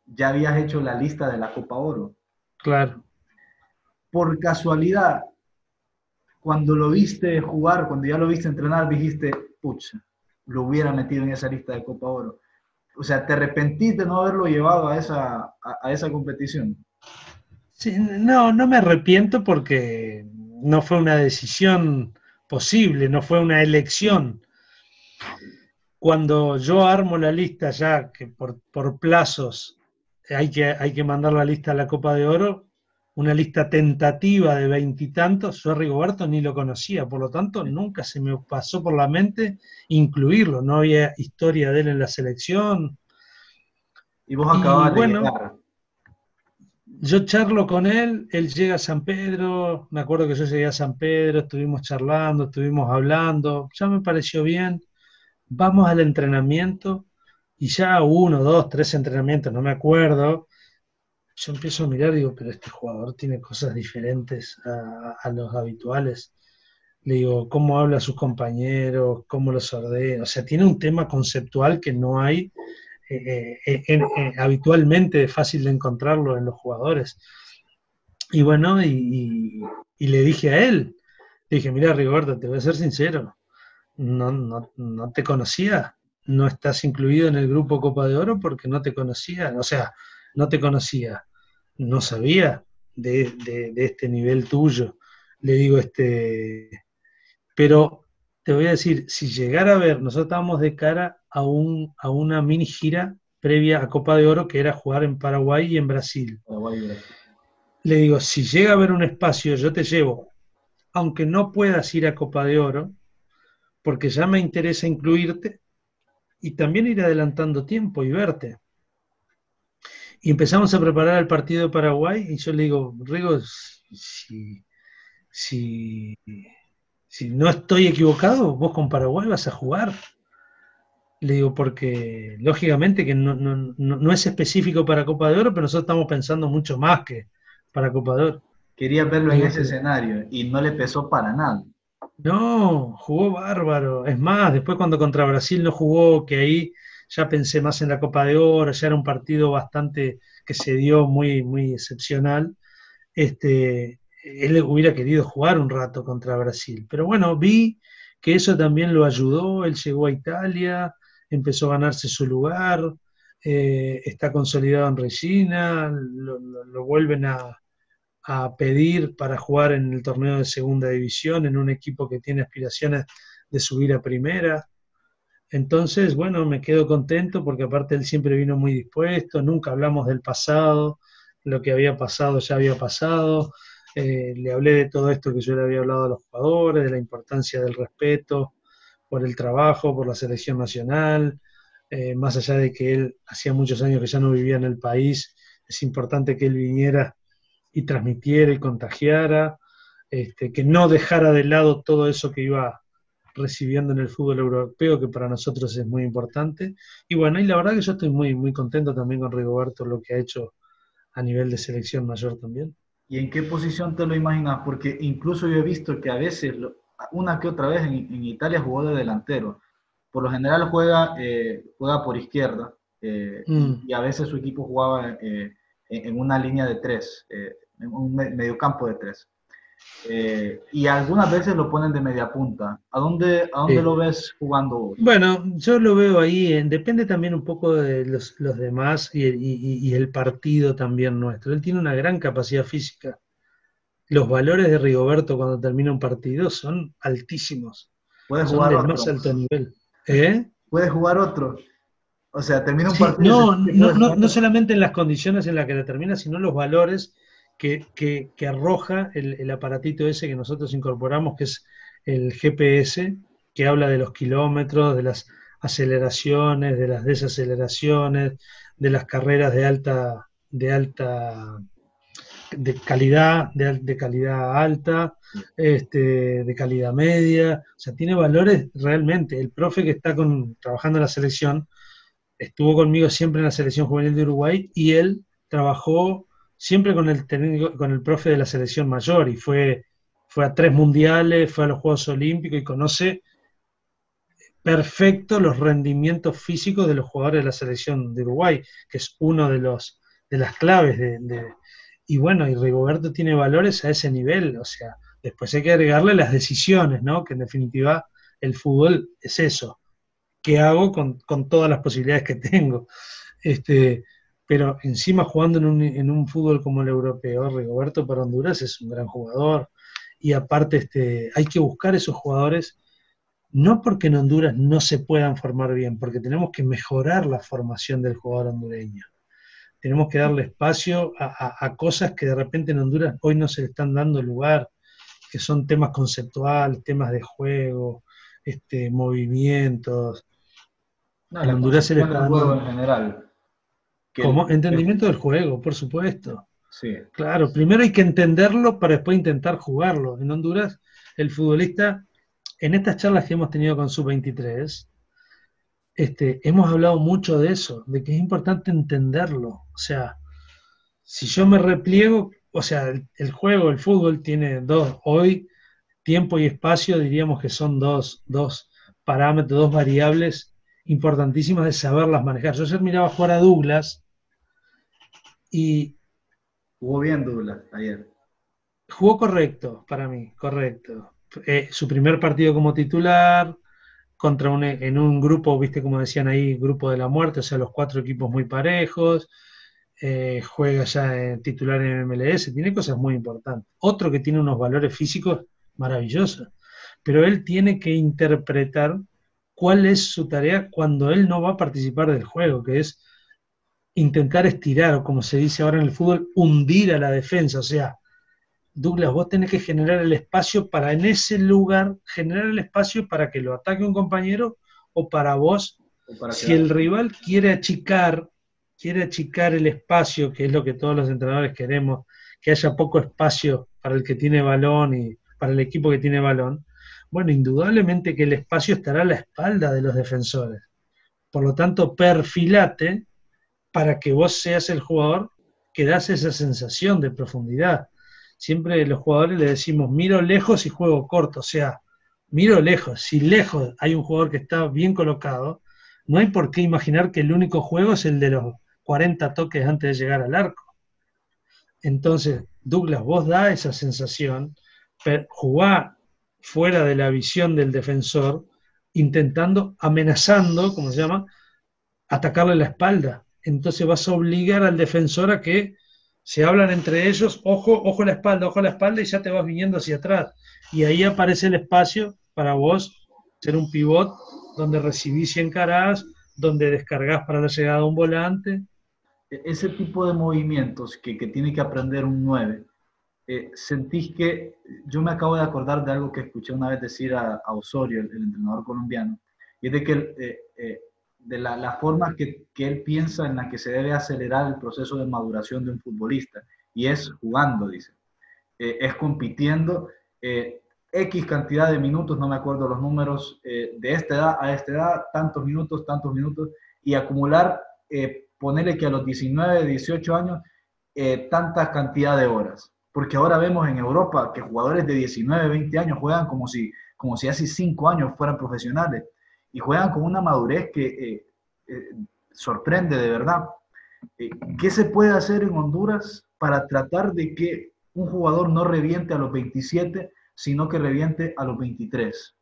ya habías hecho la lista de la Copa Oro. Claro. Por casualidad, cuando lo viste jugar, cuando ya lo viste entrenar, dijiste, pucha, lo hubiera metido en esa lista de Copa Oro. O sea, ¿te arrepentís de no haberlo llevado a esa competición? Sí, no me arrepiento porque no fue una decisión posible, no fue una elección. Cuando yo armo la lista ya, que por plazos hay que mandar la lista a la Copa de Oro, una lista tentativa de veintitantos, yo a Rigoberto ni lo conocía, por lo tanto nunca se me pasó por la mente incluirlo, no había historia de él en la selección. Y vos Y acababas de bueno, llegar. yo charlo con él llega a San Pedro, me acuerdo que yo llegué a San Pedro, estuvimos charlando, estuvimos hablando, ya me pareció bien, vamos al entrenamiento y ya uno, dos, tres entrenamientos, no me acuerdo, yo empiezo a mirar y digo, pero este jugador tiene cosas diferentes a los habituales. Le digo, cómo habla a sus compañeros, cómo los ordena, o sea, tiene un tema conceptual que no hay habitualmente fácil de encontrarlo en los jugadores. Y bueno, y le dije a él, le dije, mira, Rigoberto, te voy a ser sincero, no te conocía, no estás incluido en el grupo Copa de Oro porque no te conocía, o sea, no te conocía, no sabía de este nivel tuyo. Le digo, pero te voy a decir, si llegara a ver, nosotros estábamos de cara a una mini gira previa a Copa de Oro que era jugar en Paraguay y en Brasil. Paraguay y Brasil. Le digo, si llega a haber un espacio, yo te llevo, aunque no puedas ir a Copa de Oro, porque ya me interesa incluirte y también ir adelantando tiempo y verte. Y empezamos a preparar el partido de Paraguay y yo le digo, Rigo, si, si no estoy equivocado, vos con Paraguay vas a jugar. Le digo, porque lógicamente que no es específico para Copa de Oro, pero nosotros estamos pensando mucho más que para Copa de Oro. Quería verlo Le en digo, ese escenario y no le pesó para nada. no, jugó bárbaro. Es más, después cuando contra Brasil no jugó, que ahí ya pensé más en la Copa de Oro, ya era un partido bastante que se dio muy, muy excepcional. Él hubiera querido jugar un rato contra Brasil. Pero bueno, vi que eso también lo ayudó. Él llegó a Italia, empezó a ganarse su lugar, está consolidado en Regina, lo vuelven a pedir para jugar en el torneo de segunda división, en un equipo que tiene aspiraciones de subir a primera. Entonces, bueno, me quedo contento porque aparte él siempre vino muy dispuesto, nunca hablamos del pasado, lo que había pasado ya había pasado. Le hablé de todo esto que yo le había hablado a los jugadores, de la importancia del respeto por el trabajo, por la selección nacional, más allá de que él hacía muchos años que ya no vivía en el país, es importante que él viniera y transmitiera y contagiara, que no dejara de lado todo eso que iba recibiendo en el fútbol europeo, que para nosotros es muy importante. Y bueno, y la verdad que yo estoy muy, muy contento también con Rigoberto, lo que ha hecho a nivel de selección mayor también. ¿Y en qué posición te lo imaginas? Porque incluso yo he visto que a veces, una que otra vez en Italia jugó de delantero. Por lo general juega por izquierda Mm. y a veces su equipo jugaba en una línea de tres, en un mediocampo de tres. Y algunas veces lo ponen de media punta. A dónde Sí. lo ves jugando vos? Bueno, yo lo veo ahí, depende también un poco de los demás y el partido también nuestro. Él tiene una gran capacidad física. Los valores de Rigoberto cuando termina un partido son altísimos, Puede son jugar del más otro. alto nivel. ¿Eh? Puede jugar otro. O sea, termina un Sí, partido y se no, siente que puede jugar no otro. solamente en las condiciones en las que la termina, sino los valores que arroja el aparatito ese que nosotros incorporamos, que es el GPS, que habla de los kilómetros, de las aceleraciones, de las desaceleraciones, de las carreras de calidad, de calidad alta, de calidad media. O sea, tiene valores realmente. El profe que está trabajando en la selección estuvo conmigo siempre en la selección juvenil de Uruguay y él trabajó siempre con el técnico, con el profe de la selección mayor y fue a 3 mundiales, fue a los Juegos Olímpicos y conoce perfecto los rendimientos físicos de los jugadores de la selección de Uruguay, que es uno de las claves y bueno, y Rigoberto tiene valores a ese nivel, o sea, después hay que agregarle las decisiones, ¿no? Que en definitiva el fútbol es eso, qué hago con todas las posibilidades que tengo. Este, pero encima jugando en un fútbol como el europeo, Rigoberto para Honduras es un gran jugador. Y aparte, hay que buscar esos jugadores, no porque en Honduras no se puedan formar bien, porque tenemos que mejorar la formación del jugador hondureño. Tenemos que darle espacio a cosas que de repente en Honduras hoy no se le están dando lugar, que son temas conceptuales, temas de juego, movimientos. No, En la Honduras se le concepción está del juego dando en general. Que como entendimiento del juego, por supuesto. sí. Claro, primero hay que entenderlo para después intentar jugarlo. En Honduras, el futbolista, en estas charlas que hemos tenido con Sub-23, hemos hablado mucho de eso, de que es importante entenderlo. O sea, si yo me repliego, o sea, el juego, el fútbol tiene hoy tiempo y espacio, diríamos que son dos parámetros, dos variables importantísimas de saberlas manejar. Yo ayer miraba jugar a Douglas y Jugó bien Douglas ayer. Jugó correcto, para mí, correcto. Su primer partido como titular, en un grupo, viste como decían ahí, grupo de la muerte, o sea, los cuatro equipos muy parejos, juega ya titular en MLS, tiene cosas muy importantes. Otro que tiene unos valores físicos maravillosos, pero él tiene que interpretar cuál es su tarea cuando él no va a participar del juego, que es intentar estirar, o como se dice ahora en el fútbol, hundir a la defensa. O sea, Douglas, vos tenés que generar el espacio para en ese lugar, generar el espacio para que lo ataque un compañero o para vos, o para si quedar. el rival quiere achicar el espacio, que es lo que todos los entrenadores queremos, que haya poco espacio para el que tiene balón y para el equipo que tiene balón, bueno, indudablemente que el espacio estará a la espalda de los defensores. Por lo tanto, perfilate para que vos seas el jugador que das esa sensación de profundidad. Siempre los jugadores le decimos, miro lejos y juego corto, o sea, miro lejos. Si lejos hay un jugador que está bien colocado, no hay por qué imaginar que el único juego es el de los 40 toques antes de llegar al arco. Entonces, Douglas, vos da esa sensación, jugá fuera de la visión del defensor, intentando, amenazando, como se llama, atacarle la espalda. Entonces vas a obligar al defensor a que se hablan entre ellos, ojo a la espalda, y ya te vas viniendo hacia atrás. Y ahí aparece el espacio para vos ser un pivot donde recibís y encarás, donde descargás para la llegada de un volante. Ese tipo de movimientos que tiene que aprender un 9, sentís que, yo me acabo de acordar de algo que escuché una vez decir a Osorio, el entrenador colombiano, y es de que de la forma que él piensa en la que se debe acelerar el proceso de maduración de un futbolista, y es jugando, dice, es compitiendo, X cantidad de minutos, no me acuerdo los números, de esta edad a esta edad, tantos minutos, y acumular, ponerle que a los 19, 18 años, tanta cantidad de horas. Porque ahora vemos en Europa que jugadores de 19, 20 años juegan como si hace 5 años fueran profesionales y juegan con una madurez que sorprende de verdad. ¿Qué se puede hacer en Honduras para tratar de que un jugador no reviente a los 27, sino que reviente a los 23?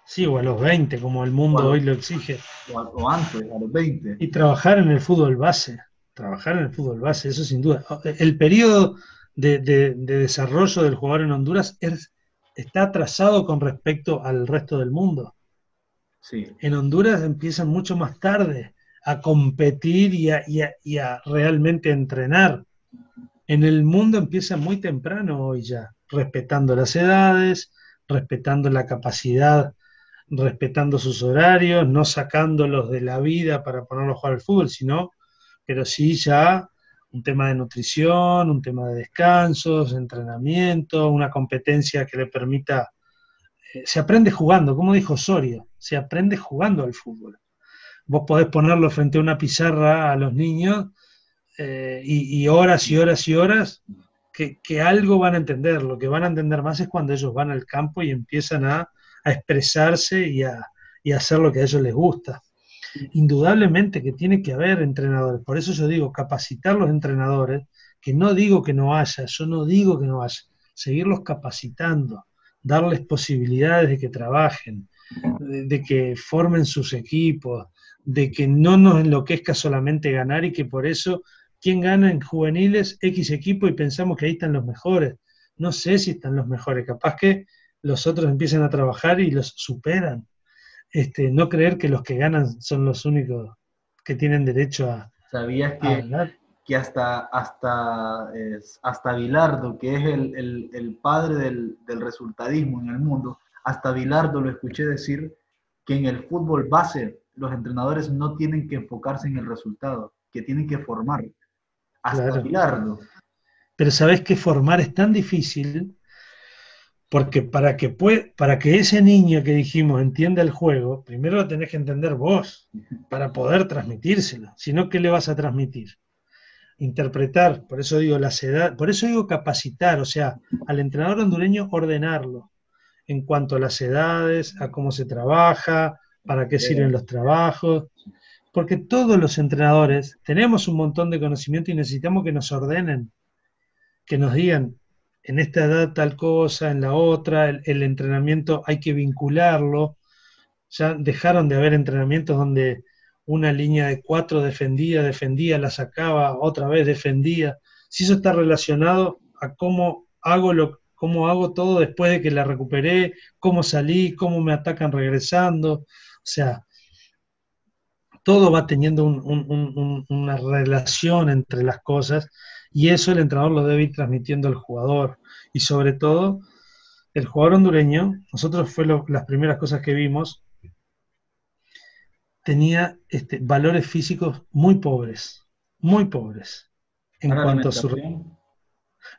Sí, o a los 20, como el mundo hoy lo exige. O antes, a los 20. Y trabajar en el fútbol base, eso sin duda. El periodo de desarrollo del jugador en Honduras está atrasado con respecto al resto del mundo. Sí. En Honduras empiezan mucho más tarde a competir y a realmente entrenar. En el mundo empieza muy temprano hoy ya, respetando las edades, respetando la capacidad, respetando sus horarios, no sacándolos de la vida para ponerlos a jugar al fútbol, sino, pero sí ya un tema de nutrición, un tema de descansos, entrenamiento, una competencia que le permita, se aprende jugando, como dijo Osorio, se aprende jugando al fútbol. Vos podés ponerlo frente a una pizarra a los niños y horas y horas y horas que algo van a entender. Lo que van a entender más es cuando ellos van al campo y empiezan a expresarse y a hacer lo que a ellos les gusta. Indudablemente que tiene que haber entrenadores, por eso yo digo, capacitar los entrenadores, que no digo que no haya, yo no digo que no haya, seguirlos capacitando, darles posibilidades de que trabajen, de que formen sus equipos, de que no nos enloquezca solamente ganar y que por eso, ¿quién gana en juveniles? X equipo y pensamos que ahí están los mejores. No sé si están los mejores, capaz que los otros empiezan a trabajar y los superan. No creer que los que ganan son los únicos que tienen derecho ¿Sabías a ganar. que hasta Bilardo, que es el padre del resultadismo en el mundo, hasta Bilardo lo escuché decir que en el fútbol base los entrenadores no tienen que enfocarse en el resultado, que tienen que formar? Hasta Claro. Bilardo. Pero sabés que formar es tan difícil porque para que ese niño que dijimos entienda el juego, primero lo tenés que entender vos para poder transmitírselo. Si no, ¿qué le vas a transmitir? Interpretar, por eso digo por eso digo capacitar, o sea, al entrenador hondureño ordenarlo en cuanto a las edades, a cómo se trabaja, para qué sirven los trabajos, porque todos los entrenadores tenemos un montón de conocimiento y necesitamos que nos ordenen, que nos digan, en esta edad tal cosa, en la otra, el entrenamiento hay que vincularlo. Ya dejaron de haber entrenamientos donde una línea de 4 defendía, la sacaba, otra vez defendía. Si eso está relacionado a cómo hago todo después de que la recuperé, cómo salí, cómo me atacan regresando. O sea, todo va teniendo una relación entre las cosas y eso el entrenador lo debe ir transmitiendo al jugador. Y sobre todo, el jugador hondureño, nosotros las primeras cosas que vimos, tenía valores físicos muy pobres en Para cuanto a su... alimentación.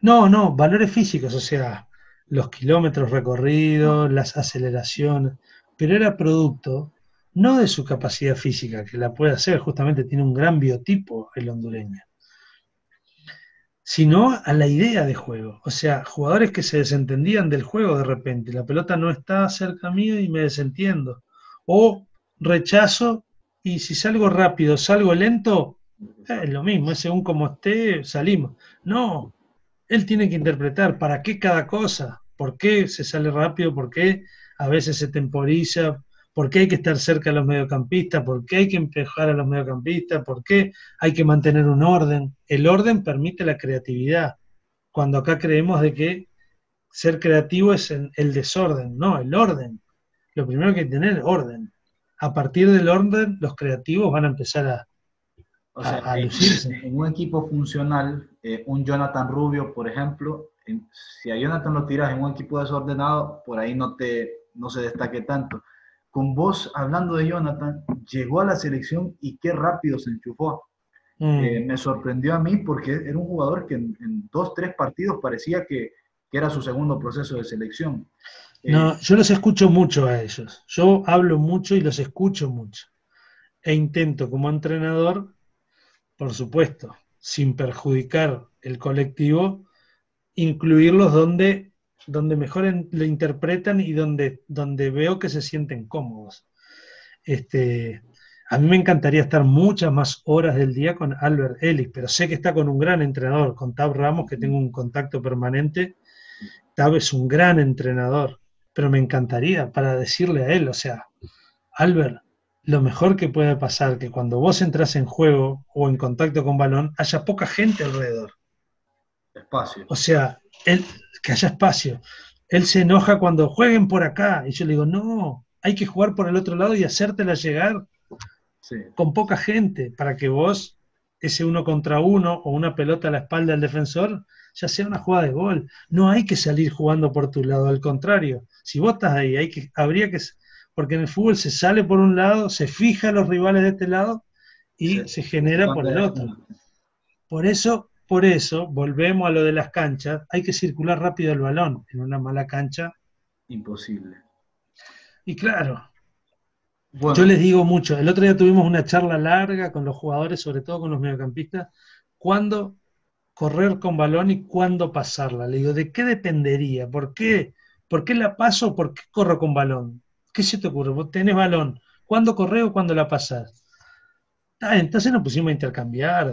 No, no, valores físicos, o sea, los kilómetros recorridos, las aceleraciones, pero era producto no de su capacidad física, que la puede hacer, justamente tiene un gran biotipo el hondureño, sino a la idea de juego. O sea, jugadores que se desentendían del juego de repente, la pelota no está cerca mío y me desentiendo. O rechazo y si salgo rápido, salgo lento, es lo mismo, es según como esté, salimos. No, él tiene que interpretar para qué cada cosa, por qué se sale rápido, por qué a veces se temporiza, por qué hay que estar cerca de los mediocampistas, por qué hay que empujar a los mediocampistas, por qué hay que mantener un orden. El orden permite la creatividad, cuando acá creemos de que ser creativo es el desorden, no, el orden. Lo primero que hay que tener es orden. A partir del orden, los creativos van a empezar O sea, a lucirse. en un equipo funcional, un Jonathan Rubio, por ejemplo, si a Jonathan lo tiras en un equipo desordenado, por ahí no se destaque tanto. Con vos, hablando de Jonathan, llegó a la selección y qué rápido se enchufó. Me sorprendió a mí porque era un jugador que en 2, 3 partidos parecía que era su segundo proceso de selección. Eh, No, yo los escucho mucho a ellos. Yo hablo mucho y los escucho mucho. E intento como entrenador, por supuesto, sin perjudicar el colectivo, incluirlos donde mejor lo interpretan y donde veo que se sienten cómodos. A mí me encantaría estar muchas más horas del día con Albert Ellis, pero sé que está con un gran entrenador, con Tab Ramos, que tengo un contacto permanente. Tab es un gran entrenador, pero me encantaría para decirle a él, o sea, Albert, lo mejor que puede pasar que cuando vos entras en juego o en contacto con balón, haya poca gente alrededor. Espacio. O sea, que haya espacio. Él se enoja cuando jueguen por acá. Y yo le digo, no, hay que jugar por el otro lado y hacértela llegar Sí. con poca gente para que vos, ese 1 contra 1 o una pelota a la espalda del defensor, ya sea una jugada de gol. No hay que salir jugando por tu lado, al contrario. Si vos estás ahí, porque en el fútbol se sale por un lado, se fija a los rivales de este lado y se genera por el otro. Por eso, volvemos a lo de las canchas, hay que circular rápido el balón. En una mala cancha, Imposible. y claro, yo Bueno, les digo mucho, el otro día tuvimos una charla larga con los jugadores, sobre todo con los mediocampistas, cuándo correr con balón y cuándo pasarla. Le digo, ¿de qué dependería? ¿Por qué? ¿Por qué la paso? ¿Por qué corro con balón? ¿Qué se te ocurre? Vos tenés balón, ¿cuándo corres o cuándo la pasás? Entonces nos pusimos a intercambiar, o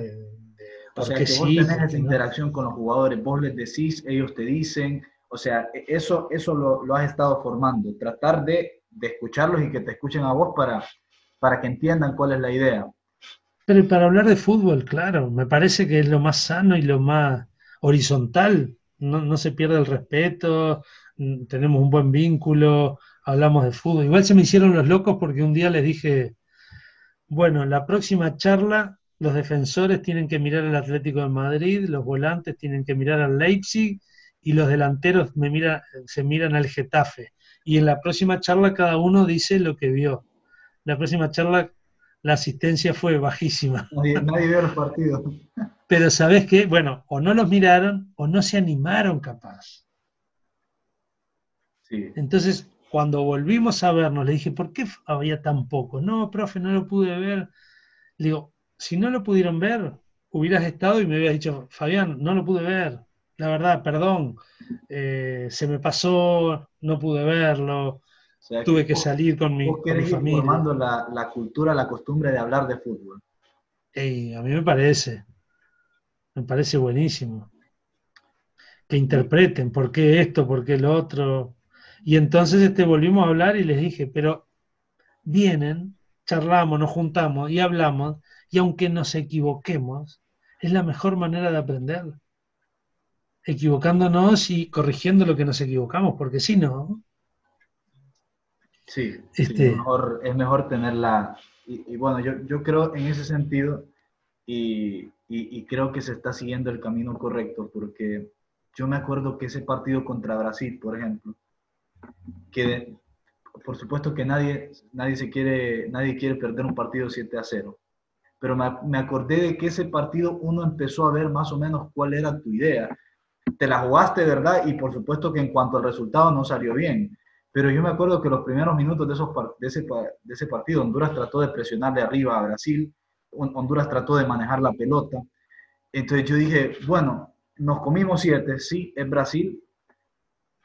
por sea qué que vos sí, tenés por esa qué no. interacción con los jugadores, vos les decís, ellos te dicen, o sea, eso lo has estado formando, tratar de escucharlos y que te escuchen a vos para que entiendan cuál es la idea. Pero para hablar de fútbol, claro, me parece que es lo más sano y lo más horizontal. No, no se pierde el respeto, tenemos un buen vínculo, hablamos de fútbol. Igual se me hicieron los locos porque un día les dije, bueno, en la próxima charla los defensores tienen que mirar al Atlético de Madrid, los volantes tienen que mirar al Leipzig y los delanteros se miran al Getafe. Y en la próxima charla cada uno dice lo que vio. La próxima charla la asistencia fue bajísima. Nadie vio los partidos. Pero ¿sabés qué? Bueno, o no los miraron o no se animaron capaz. Sí, Entonces, cuando volvimos a vernos, le dije, ¿por qué había tan poco? No, profe, no lo pude ver. Le digo, si no lo pudieron ver, hubieras estado y me hubieras dicho, Fabián, no lo pude ver. La verdad, perdón, se me pasó, no pude verlo, o sea que tuve que salir vos con mi querés ir familia. formando la cultura, la costumbre de hablar de fútbol. Y a mí me parece buenísimo. que interpreten por qué esto, por qué lo otro. Y entonces volvimos a hablar y les dije, pero vienen, charlamos, nos juntamos y hablamos, y aunque nos equivoquemos, es la mejor manera de aprender, equivocándonos y corrigiendo lo que nos equivocamos, porque si no, Sí, sí, este, es mejor tenerla. Y bueno, yo creo en ese sentido y creo que se está siguiendo el camino correcto porque yo me acuerdo que ese partido contra Brasil, por ejemplo, que por supuesto que nadie quiere perder un partido 7-0, pero me acordé de que ese partido uno empezó a ver más o menos cuál era tu idea. Te la jugaste, ¿verdad? Y por supuesto que en cuanto al resultado no salió bien. Pero yo me acuerdo que los primeros minutos de ese partido, Honduras trató de presionarle arriba a Brasil, Honduras trató de manejar la pelota. Entonces yo dije, bueno, nos comimos 7, sí, es Brasil,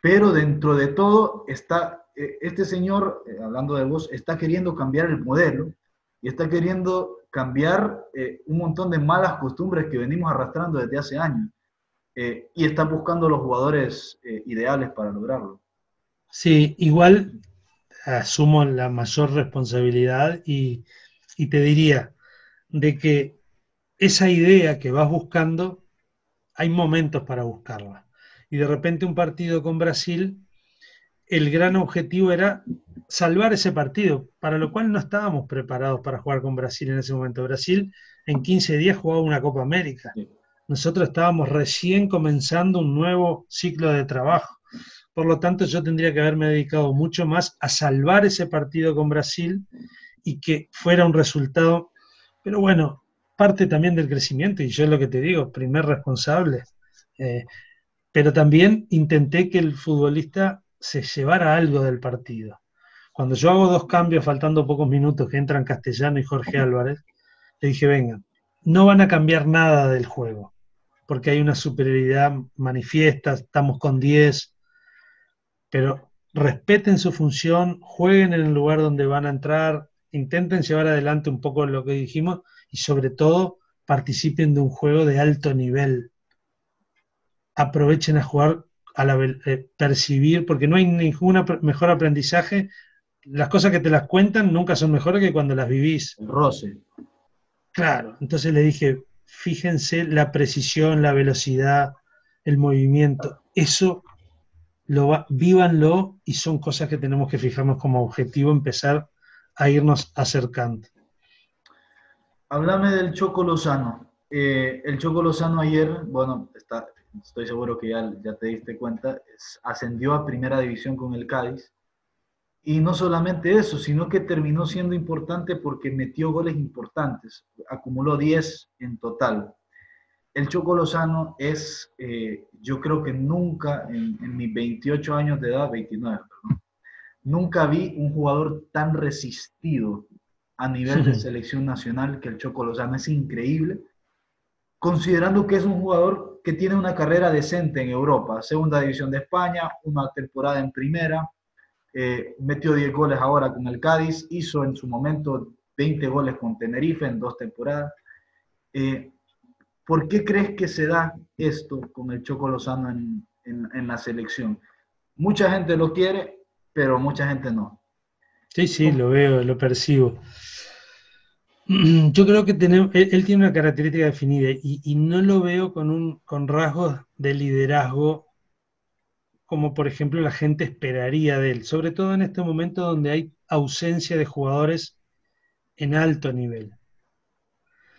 pero dentro de todo está, este señor, hablando de vos, está queriendo cambiar el modelo y está queriendo cambiar un montón de malas costumbres que venimos arrastrando desde hace años. Y está buscando los jugadores ideales para lograrlo. sí, igual asumo la mayor responsabilidad y te diría de que esa idea que vas buscando, hay momentos para buscarla. Y de repente un partido con Brasil, el gran objetivo era salvar ese partido, para lo cual no estábamos preparados para jugar con Brasil en ese momento. Brasil en 15 días jugaba una Copa América. Sí. Nosotros estábamos recién comenzando un nuevo ciclo de trabajo. Por lo tanto, yo tendría que haberme dedicado mucho más a salvar ese partido con Brasil y que fuera un resultado. Pero bueno, parte también del crecimiento, y yo es lo que te digo, primer responsable. Eh, pero también intenté que el futbolista se llevara algo del partido. Cuando yo hago dos cambios, faltando pocos minutos, que entran Castellano y Jorge Álvarez, le dije, vengan, no van a cambiar nada del juego, porque hay una superioridad manifiesta, estamos con 10, pero respeten su función, jueguen en el lugar donde van a entrar, intenten llevar adelante un poco lo que dijimos y sobre todo participen de un juego de alto nivel. Aprovechen a jugar, a percibir, porque no hay ningún mejor aprendizaje. Las cosas que te las cuentan nunca son mejores que cuando las vivís. El roce. Claro, entonces le dije, fíjense la precisión, la velocidad, el movimiento, eso vívanlo y son cosas que tenemos que fijarnos como objetivo, empezar a irnos acercando. Háblame del Choco Lozano. El Choco Lozano ayer, bueno, estoy seguro que ya te diste cuenta, ascendió a primera división con el Cádiz. Y no solamente eso, sino que terminó siendo importante porque metió goles importantes. Acumuló 10 en total. El Choco Lozano es, yo creo que nunca en mis 28 años de edad, 29, perdón, nunca vi un jugador tan resistido a nivel de selección nacional que el Choco Lozano. Es increíble, considerando que es un jugador que tiene una carrera decente en Europa, segunda división de España, una temporada en primera, metió 10 goles ahora con el Cádiz, hizo en su momento 20 goles con Tenerife en 2 temporadas. ¿Por qué crees que se da esto con el Choco Lozano en la selección? Mucha gente lo quiere, pero mucha gente no. Sí, sí, lo veo, lo percibo. Yo creo que él tiene una característica definida y no lo veo con rasgos de liderazgo como por ejemplo la gente esperaría de él, sobre todo en este momento donde hay ausencia de jugadores en alto nivel.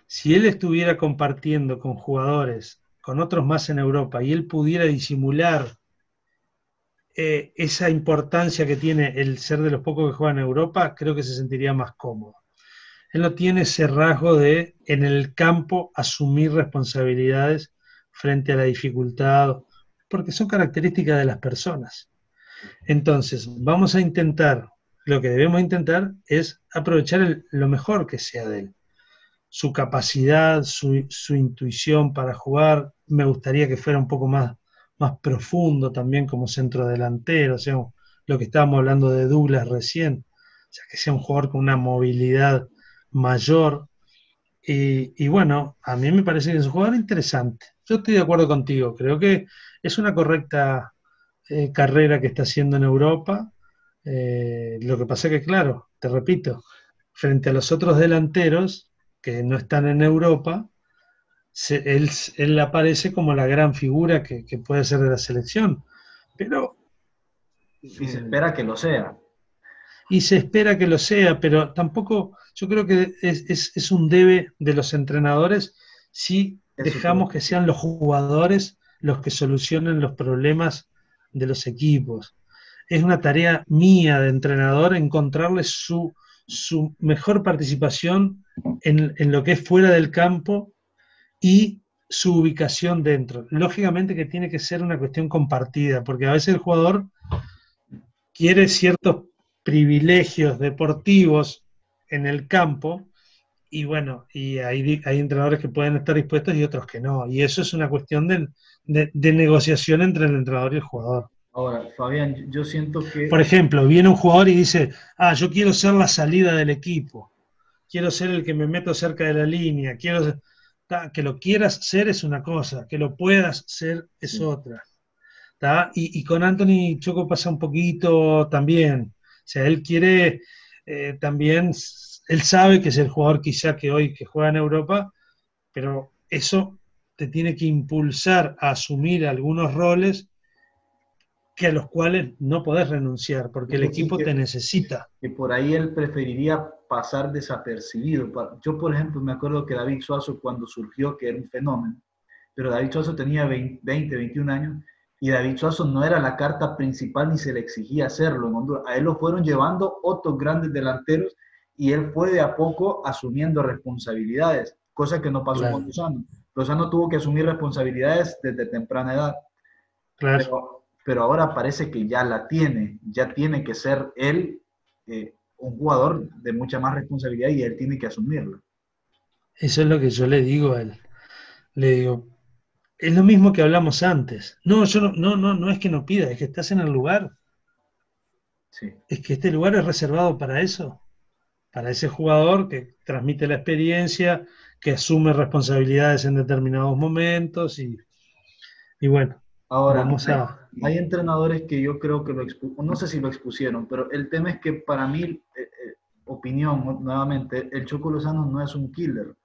Si él estuviera compartiendo con jugadores, con otros más en Europa, y él pudiera disimular esa importancia que tiene el ser de los pocos que juegan en Europa, creo que se sentiría más cómodo. Él no tiene ese rasgo de, en el campo, asumir responsabilidades frente a la dificultad, porque son características de las personas. Entonces, vamos a intentar, lo que debemos intentar es aprovechar lo mejor que sea de él. Su capacidad, su intuición para jugar, me gustaría que fuera un poco más profundo también como centro delantero, o sea, lo que estábamos hablando de Douglas recién, o sea, que sea un jugador con una movilidad mayor. Y bueno, a mí me parece que es un jugador interesante. Yo estoy de acuerdo contigo, creo que es una correcta carrera que está haciendo en Europa. Lo que pasa que, claro, te repito, frente a los otros delanteros que no están en Europa, él aparece como la gran figura que puede ser de la selección. Pero Y se mm, espera que lo sea. y se espera que lo sea, pero tampoco, yo creo que es un debe de los entrenadores si Eso te voy dejamos a que decir. sean los jugadores los que solucionen los problemas de los equipos. Es una tarea mía de entrenador encontrarle su mejor participación en lo que es fuera del campo y su ubicación dentro. Lógicamente que tiene que ser una cuestión compartida, porque a veces el jugador quiere ciertos privilegios deportivos en el campo y bueno, y hay entrenadores que pueden estar dispuestos y otros que no. Y eso es una cuestión de negociación entre el entrenador y el jugador. Ahora, Fabián, yo siento Por que ejemplo, viene un jugador y dice, yo quiero ser la salida del equipo, quiero ser el que me meto cerca de la línea, que lo quieras ser es una cosa, que lo puedas ser es sí. otra. ¿Tá? Y con Anthony Choco pasa un poquito también. O sea, él quiere también, él sabe que es el jugador quizá que hoy que juega en Europa, pero eso te tiene que impulsar a asumir algunos roles que a los cuales no podés renunciar, porque Es el decir, equipo te necesita. que por ahí él preferiría pasar desapercibido. Yo, por ejemplo, me acuerdo que David Suazo cuando surgió, que era un fenómeno, pero David Suazo tenía 20, 21 años y David Suazo no era la carta principal ni se le exigía hacerlo en Honduras. A él lo fueron llevando otros grandes delanteros y él fue de a poco asumiendo responsabilidades, cosa que no pasó con Claro, Lozano. Lozano tuvo que asumir responsabilidades desde temprana edad, claro. pero ahora parece que ya tiene que ser él un jugador de mucha más responsabilidad y él tiene que asumirla. Eso es lo que yo le digo a él. Le digo, es lo mismo que hablamos antes. No, yo no es que no pida, es que estás en el lugar. Sí. Es que este lugar es reservado para eso, para ese jugador que transmite la experiencia, que asume responsabilidades en determinados momentos y bueno, Ahora, vamos a... hay entrenadores que yo creo que no sé si lo expusieron, pero el tema es que para mí, opinión, nuevamente, el Choco Lozano no es un killer,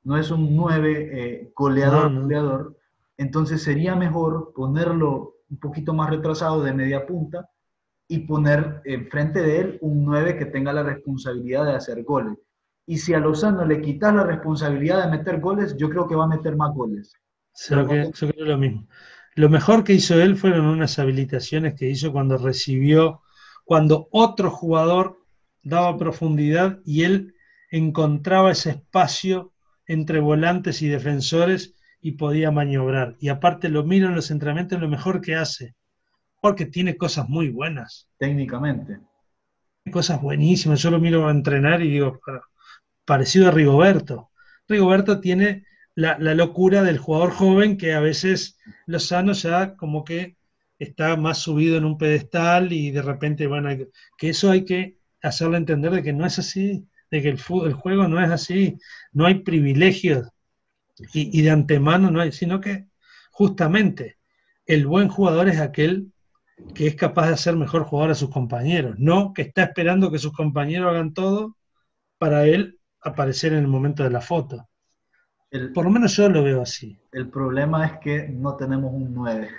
no es un 9 No, goleador, no. goleador, entonces sería mejor ponerlo un poquito más retrasado de media punta y poner enfrente de él un 9 que tenga la responsabilidad de hacer goles. Y si a Lozano le quitas la responsabilidad de meter goles, yo creo que va a meter más goles. Pero no Yo creo lo mismo. Lo mejor que hizo él fueron unas habilitaciones que hizo cuando recibió, cuando otro jugador daba sí, profundidad y él encontraba ese espacio entre volantes y defensores y podía maniobrar. Y aparte lo miro en los entrenamientos, lo mejor que hace, porque tiene cosas muy buenas, técnicamente. cosas buenísimas. Yo lo miro a entrenar y digo, parecido a Rigoberto. Rigoberto tiene la locura del jugador joven que a veces Lozano ya como que está más subido en un pedestal y de repente, bueno, que eso hay que hacerle entender de que no es así, de que el juego no es así, no hay privilegios Sí. y de antemano no hay, sino que justamente el buen jugador es aquel que es capaz de hacer mejor jugador a sus compañeros, no que está esperando que sus compañeros hagan todo para él aparecer en el momento de la foto. El, Por lo menos yo lo veo así. el problema es que no tenemos un 9.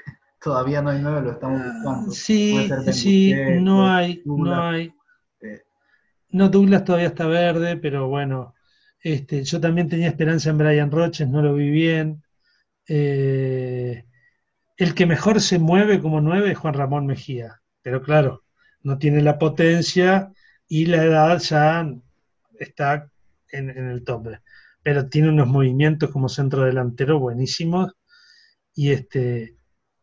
Todavía no hay 9, lo estamos buscando. Puede Sí, ser sí, Benguche, puede ser no Douglas. hay. eh, No, Douglas todavía está verde, pero bueno, yo también tenía esperanza en Brian Roches, no lo vi bien. Eh, el que mejor se mueve como nueve es Juan Ramón Mejía, pero claro, no tiene la potencia y la edad ya está en el tope. Pero tiene unos movimientos como centro delantero buenísimos y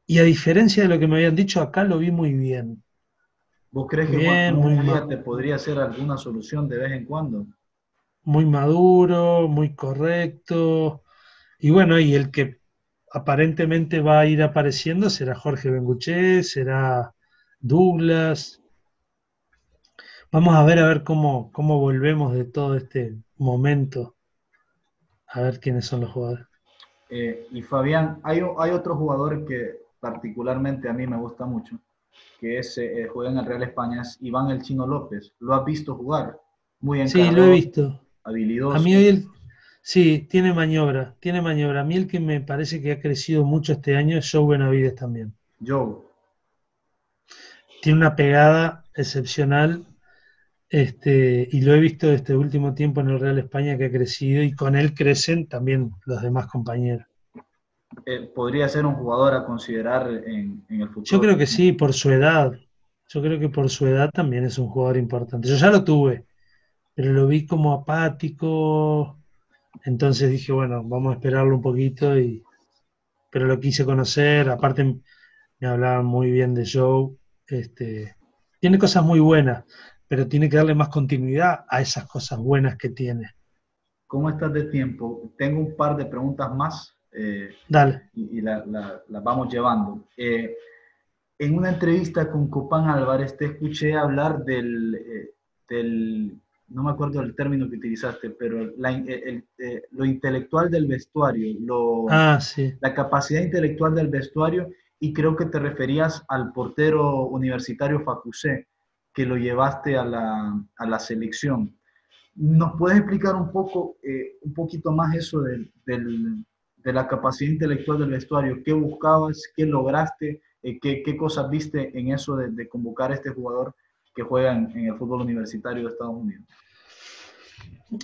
y a diferencia de lo que me habían dicho, acá lo vi muy bien. ¿Vos crees que Juan Bien, Ramón Mejía te podría hacer alguna solución de vez en cuando? muy maduro, muy correcto. Y bueno, y el que aparentemente va a ir apareciendo será Jorge Benguché, será Douglas. Vamos a ver cómo volvemos de todo este momento. A ver quiénes son los jugadores. Y Fabián, hay otro jugador que particularmente a mí me gusta mucho, que es, juega en el Real España, es Iván el Chino López. ¿Lo has visto jugar? Muy Sí, lo he encarador, visto. A mí habilidoso. hoy sí, tiene maniobra, tiene maniobra. A mí el que me parece que ha crecido mucho este año es Joe Benavides también. Joe, Tiene una pegada excepcional, y lo he visto este último tiempo en el Real España que ha crecido y con él crecen también los demás compañeros. podría ser un jugador a considerar en el Yo futuro. creo que sí, por su edad. Yo creo que por su edad también es un jugador importante. Yo ya lo tuve, pero lo vi como apático. Entonces dije, bueno, vamos a esperarlo un poquito, pero lo quise conocer. Aparte me hablaban muy bien de Joe. Tiene cosas muy buenas, pero tiene que darle más continuidad a esas cosas buenas que tiene. ¿Cómo estás de tiempo? Tengo un par de preguntas más Dale. y las vamos llevando. En una entrevista con Copán Álvarez te escuché hablar no me acuerdo del término que utilizaste, pero lo intelectual del vestuario, Ah, sí. la capacidad intelectual del vestuario, y creo que te referías al portero universitario Facusé, que lo llevaste a la selección. ¿Nos puedes explicar un poquito más eso de la capacidad intelectual del vestuario? ¿Qué buscabas? ¿Qué lograste? ¿Qué cosas viste en eso de convocar a este jugador que juega en el fútbol universitario de Estados Unidos?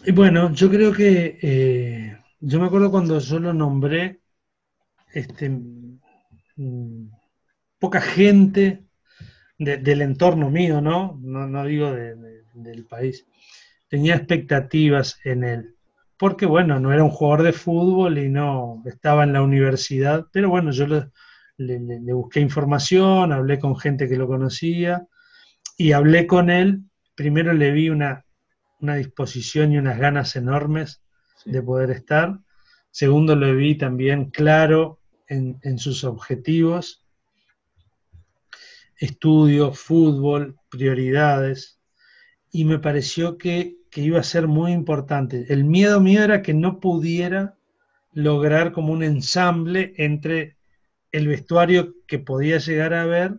Y bueno, yo creo que yo me acuerdo cuando yo lo nombré, mm, poca gente del entorno mío, ¿no? No digo del país, tenía expectativas en él. Porque bueno, no era un jugador de fútbol y no estaba en la universidad, pero bueno, yo le busqué información, hablé con gente que lo conocía y hablé con él. Primero le vi una disposición y unas ganas enormes Sí, de poder estar. Segundo, lo vi también claro en sus objetivos, estudio, fútbol, prioridades, y me pareció que iba a ser muy importante. El miedo mío era que no pudiera lograr como un ensamble entre el vestuario que podía llegar a ver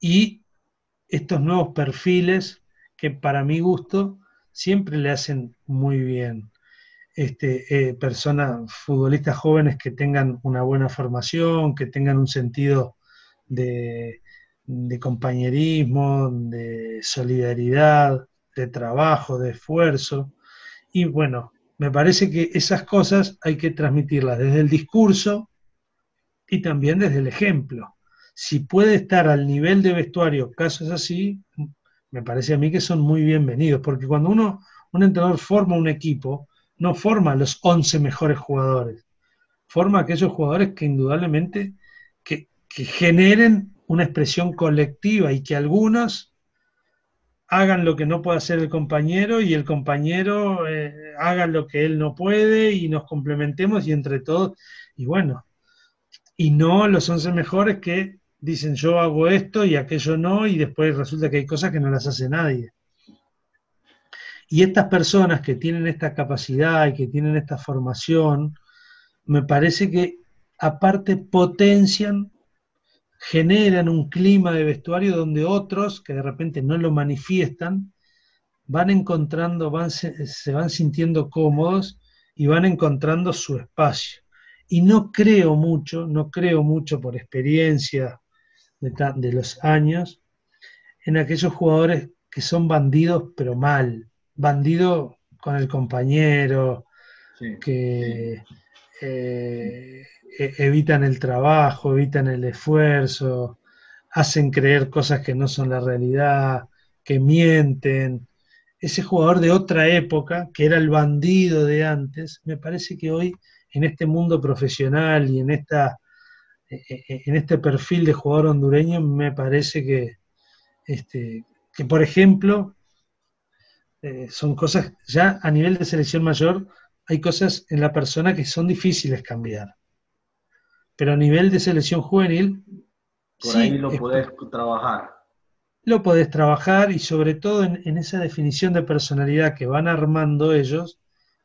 y estos nuevos perfiles que para mi gusto siempre le hacen muy bien. Personas, futbolistas jóvenes que tengan una buena formación, que tengan un sentido de, de compañerismo, de solidaridad, de trabajo, de esfuerzo. Y bueno, me parece que esas cosas hay que transmitirlas desde el discurso y también desde el ejemplo. Si puede estar al nivel de vestuario casos así, me parece a mí que son muy bienvenidos, porque cuando un entrenador forma un equipo, no forma a los 11 mejores jugadores, forma a aquellos jugadores que indudablemente que generen una expresión colectiva y que algunos hagan lo que no puede hacer el compañero y el compañero haga lo que él no puede y nos complementemos y entre todos, y bueno, y no los 11 mejores que dicen yo hago esto y aquello no, y después resulta que hay cosas que no las hace nadie. Y estas personas que tienen esta capacidad y que tienen esta formación, me parece que aparte potencian, generan un clima de vestuario donde otros que de repente no lo manifiestan, van encontrando, se van sintiendo cómodos y van encontrando su espacio. Y no creo mucho por experiencia de los años, en aquellos jugadores que son bandidos, pero mal. Bandido con el compañero, sí, que evitan el trabajo, evitan el esfuerzo, hacen creer cosas que no son la realidad, que mienten. Ese jugador de otra época, que era el bandido de antes, me parece que hoy en este mundo profesional y en este perfil de jugador hondureño, me parece que por ejemplo, son cosas, ya a nivel de selección mayor, hay cosas en la persona que son difíciles cambiar, pero a nivel de selección juvenil, por ahí sí, lo podés trabajar. lo podés trabajar y sobre todo en esa definición de personalidad que van armando ellos,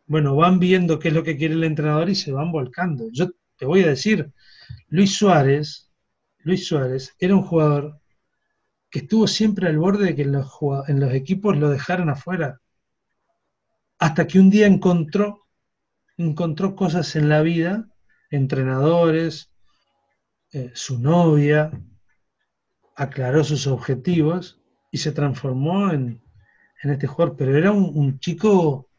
bueno, van viendo qué es lo que quiere el entrenador y se van volcando. Yo te voy a decir, Luis Suárez era un jugador que estuvo siempre al borde de que en los equipos lo dejaran afuera, hasta que un día encontró cosas en la vida, entrenadores, su novia, aclaró sus objetivos y se transformó en este jugador, pero era un chico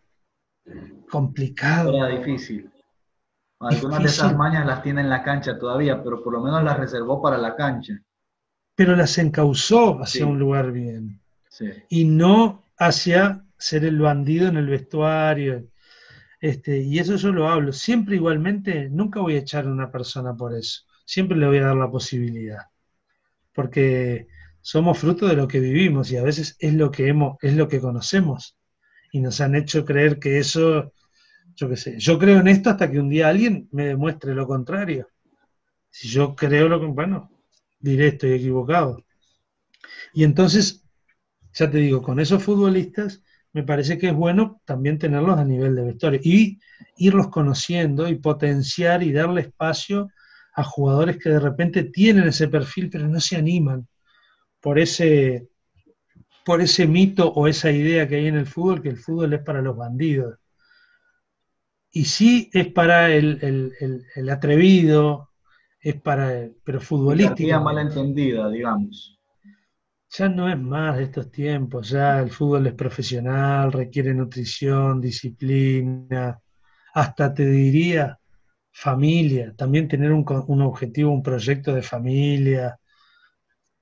complicado, Era difícil. Algunas de esas difícil, mañas las tiene en la cancha todavía, pero por lo menos las reservó para la cancha. pero las encauzó hacia un Sí, lugar bien sí. y no hacia ser el bandido en el vestuario. Y eso yo lo hablo. Siempre igualmente, nunca voy a echar a una persona por eso. Siempre le voy a dar la posibilidad. Porque somos fruto de lo que vivimos y a veces es lo que conocemos. Y nos han hecho creer que eso, yo qué sé, yo creo en esto hasta que un día alguien me demuestre lo contrario. Si yo creo lo que, bueno, diré estoy equivocado. Y entonces, ya te digo, con esos futbolistas me parece que es bueno también tenerlos a nivel de vestuario y irlos conociendo y potenciar y darle espacio a jugadores que de repente tienen ese perfil pero no se animan por por ese mito o esa idea que hay en el fútbol, que el fútbol es para los bandidos. Y sí es para el atrevido, pero Picardía mal futbolísticamente. entendida, digamos. Ya no es más de estos tiempos, ya el fútbol es profesional, requiere nutrición, disciplina, hasta te diría familia, también tener un objetivo, un proyecto de familia.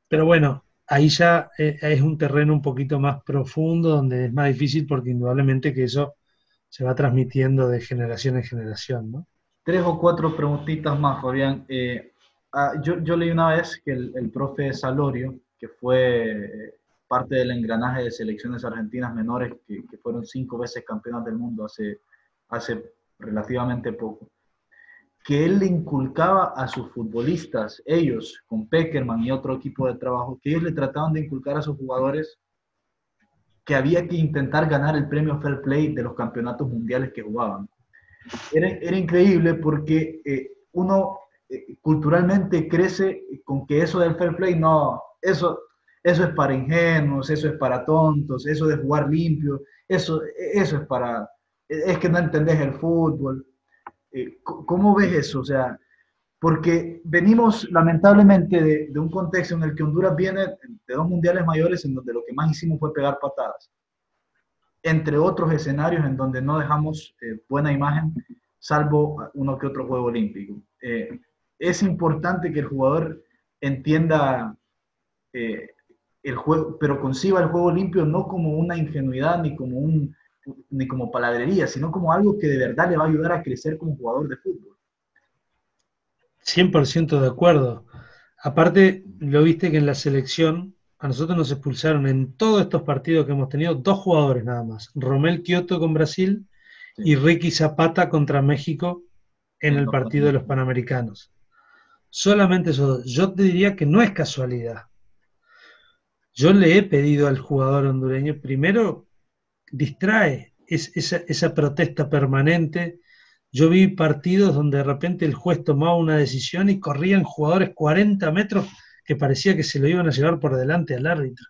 Pero bueno, ahí ya es un terreno un poquito más profundo, donde es más difícil porque indudablemente que eso se va transmitiendo de generación en generación, ¿no? Tres o cuatro preguntitas más, Fabián. Yo leí una vez que el profe Salorio, que fue parte del engranaje de selecciones argentinas menores, que fueron 5 veces campeonas del mundo hace relativamente poco, que él le inculcaba a sus futbolistas, ellos, con Peckerman y otro equipo de trabajo, que ellos le trataban de inculcar a sus jugadores que había que intentar ganar el premio Fair Play de los campeonatos mundiales que jugaban. Era increíble porque uno culturalmente crece con que eso del fair play, no, eso es para ingenuos, eso es para tontos, eso de jugar limpio, eso es para, es que no entendés el fútbol. ¿Cómo ves eso? O sea, porque venimos lamentablemente de un contexto en el que Honduras viene de 2 mundiales mayores en donde lo que más hicimos fue pegar patadas, entre otros escenarios en donde no dejamos buena imagen, salvo uno que otro juego olímpico. Es importante que el jugador entienda eh, el juego, pero conciba el juego limpio no como una ingenuidad ni como palabrería, sino como algo que de verdad le va a ayudar a crecer como jugador de fútbol. 100% de acuerdo. Aparte, lo viste que en la selección a nosotros nos expulsaron en todos estos partidos que hemos tenido dos jugadores nada más. Romel Kioto con Brasil Sí, y Ricky Zapata contra México en en el los partido de los Panamericanos. Solamente eso. Yo te diría que no es casualidad. Yo le he pedido al jugador hondureño, primero, distrae esa protesta permanente. Yo vi partidos donde de repente el juez tomaba una decisión y corrían jugadores 40 metros que parecía que se lo iban a llevar por delante al árbitro.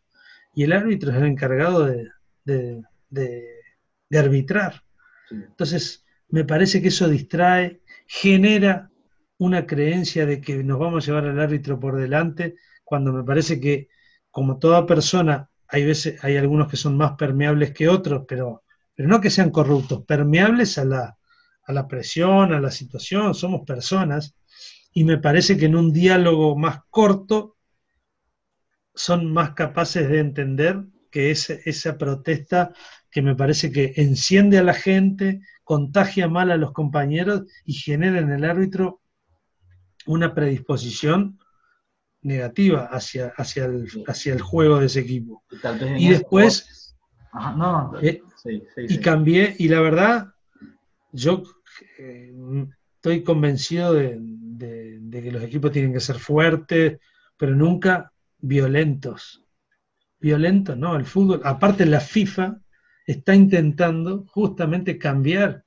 Y el árbitro es el encargado de, de, de arbitrar. sí. Entonces, me parece que eso distrae, genera una creencia de que nos vamos a llevar al árbitro por delante, cuando me parece que, como toda persona, hay veces, hay algunos que son más permeables que otros, pero no que sean corruptos, permeables a la presión, a la situación, somos personas, y me parece que en un diálogo más corto son más capaces de entender que esa protesta que me parece que enciende a la gente, contagia mal a los compañeros y genera en el árbitro una predisposición negativa hacia el juego de ese equipo. Y tal vez en Y eso, después, ajá, no, eh, sí, sí, y sí. cambié, y la verdad, yo eh, estoy convencido de que los equipos tienen que ser fuertes, pero nunca violentos. Violento, ¿no? El fútbol, aparte la FIFA está intentando justamente cambiar.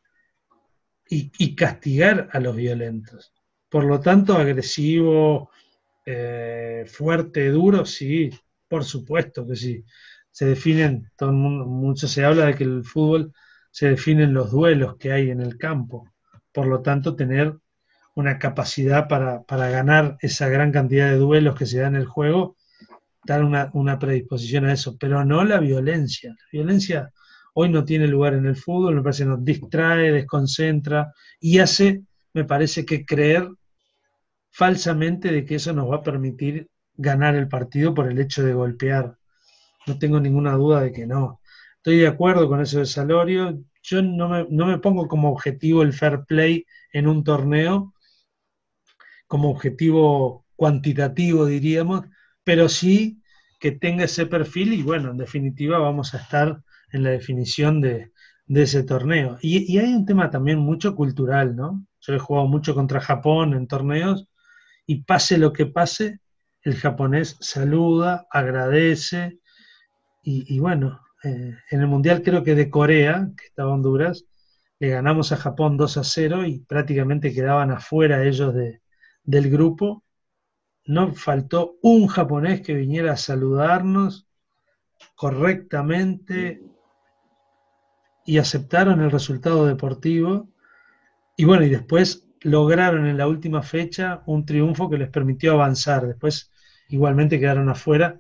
y castigar a los violentos. Por lo tanto, agresivo, fuerte, duro, sí, por supuesto que sí. Se definen, mucho se habla de que el fútbol se definen los duelos que hay en el campo. Por lo tanto, tener una capacidad para ganar esa gran cantidad de duelos que se da en el juego, dar una predisposición a eso, pero no la violencia. La violencia hoy no tiene lugar en el fútbol, me parece que nos distrae, desconcentra y hace, me parece que creer falsamente de que eso nos va a permitir ganar el partido por el hecho de golpear. No tengo ninguna duda de que no. Estoy de acuerdo con eso de Salorio. Yo no me pongo como objetivo el fair play en un torneo, como objetivo cuantitativo, diríamos, pero sí que tenga ese perfil y bueno, en definitiva vamos a estar en la definición de ese torneo. Y hay un tema también mucho cultural, ¿no? Yo he jugado mucho contra Japón en torneos y pase lo que pase, el japonés saluda, agradece y bueno, en el Mundial creo que de Corea, que estaba Honduras, le ganamos a Japón 2-0 y prácticamente quedaban afuera ellos del grupo. No faltó un japonés que viniera a saludarnos correctamente y aceptaron el resultado deportivo. Y bueno, y después lograron en la última fecha un triunfo que les permitió avanzar. Después igualmente quedaron afuera,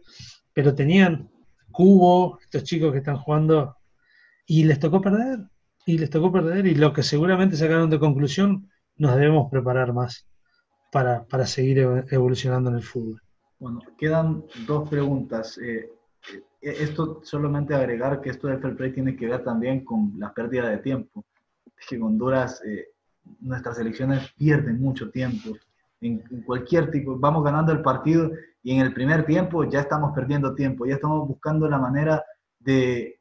pero tenían cubo, estos chicos que están jugando, y les tocó perder, y les tocó perder, y lo que seguramente sacaron de conclusión, nos debemos preparar más para seguir evolucionando en el fútbol. Bueno, quedan dos preguntas. Esto solamente agregar que esto del fair play tiene que ver también con la pérdida de tiempo. Es que en Honduras nuestras selecciones pierden mucho tiempo. En cualquier tipo, vamos ganando el partido y en el primer tiempo ya estamos perdiendo tiempo, ya estamos buscando la manera de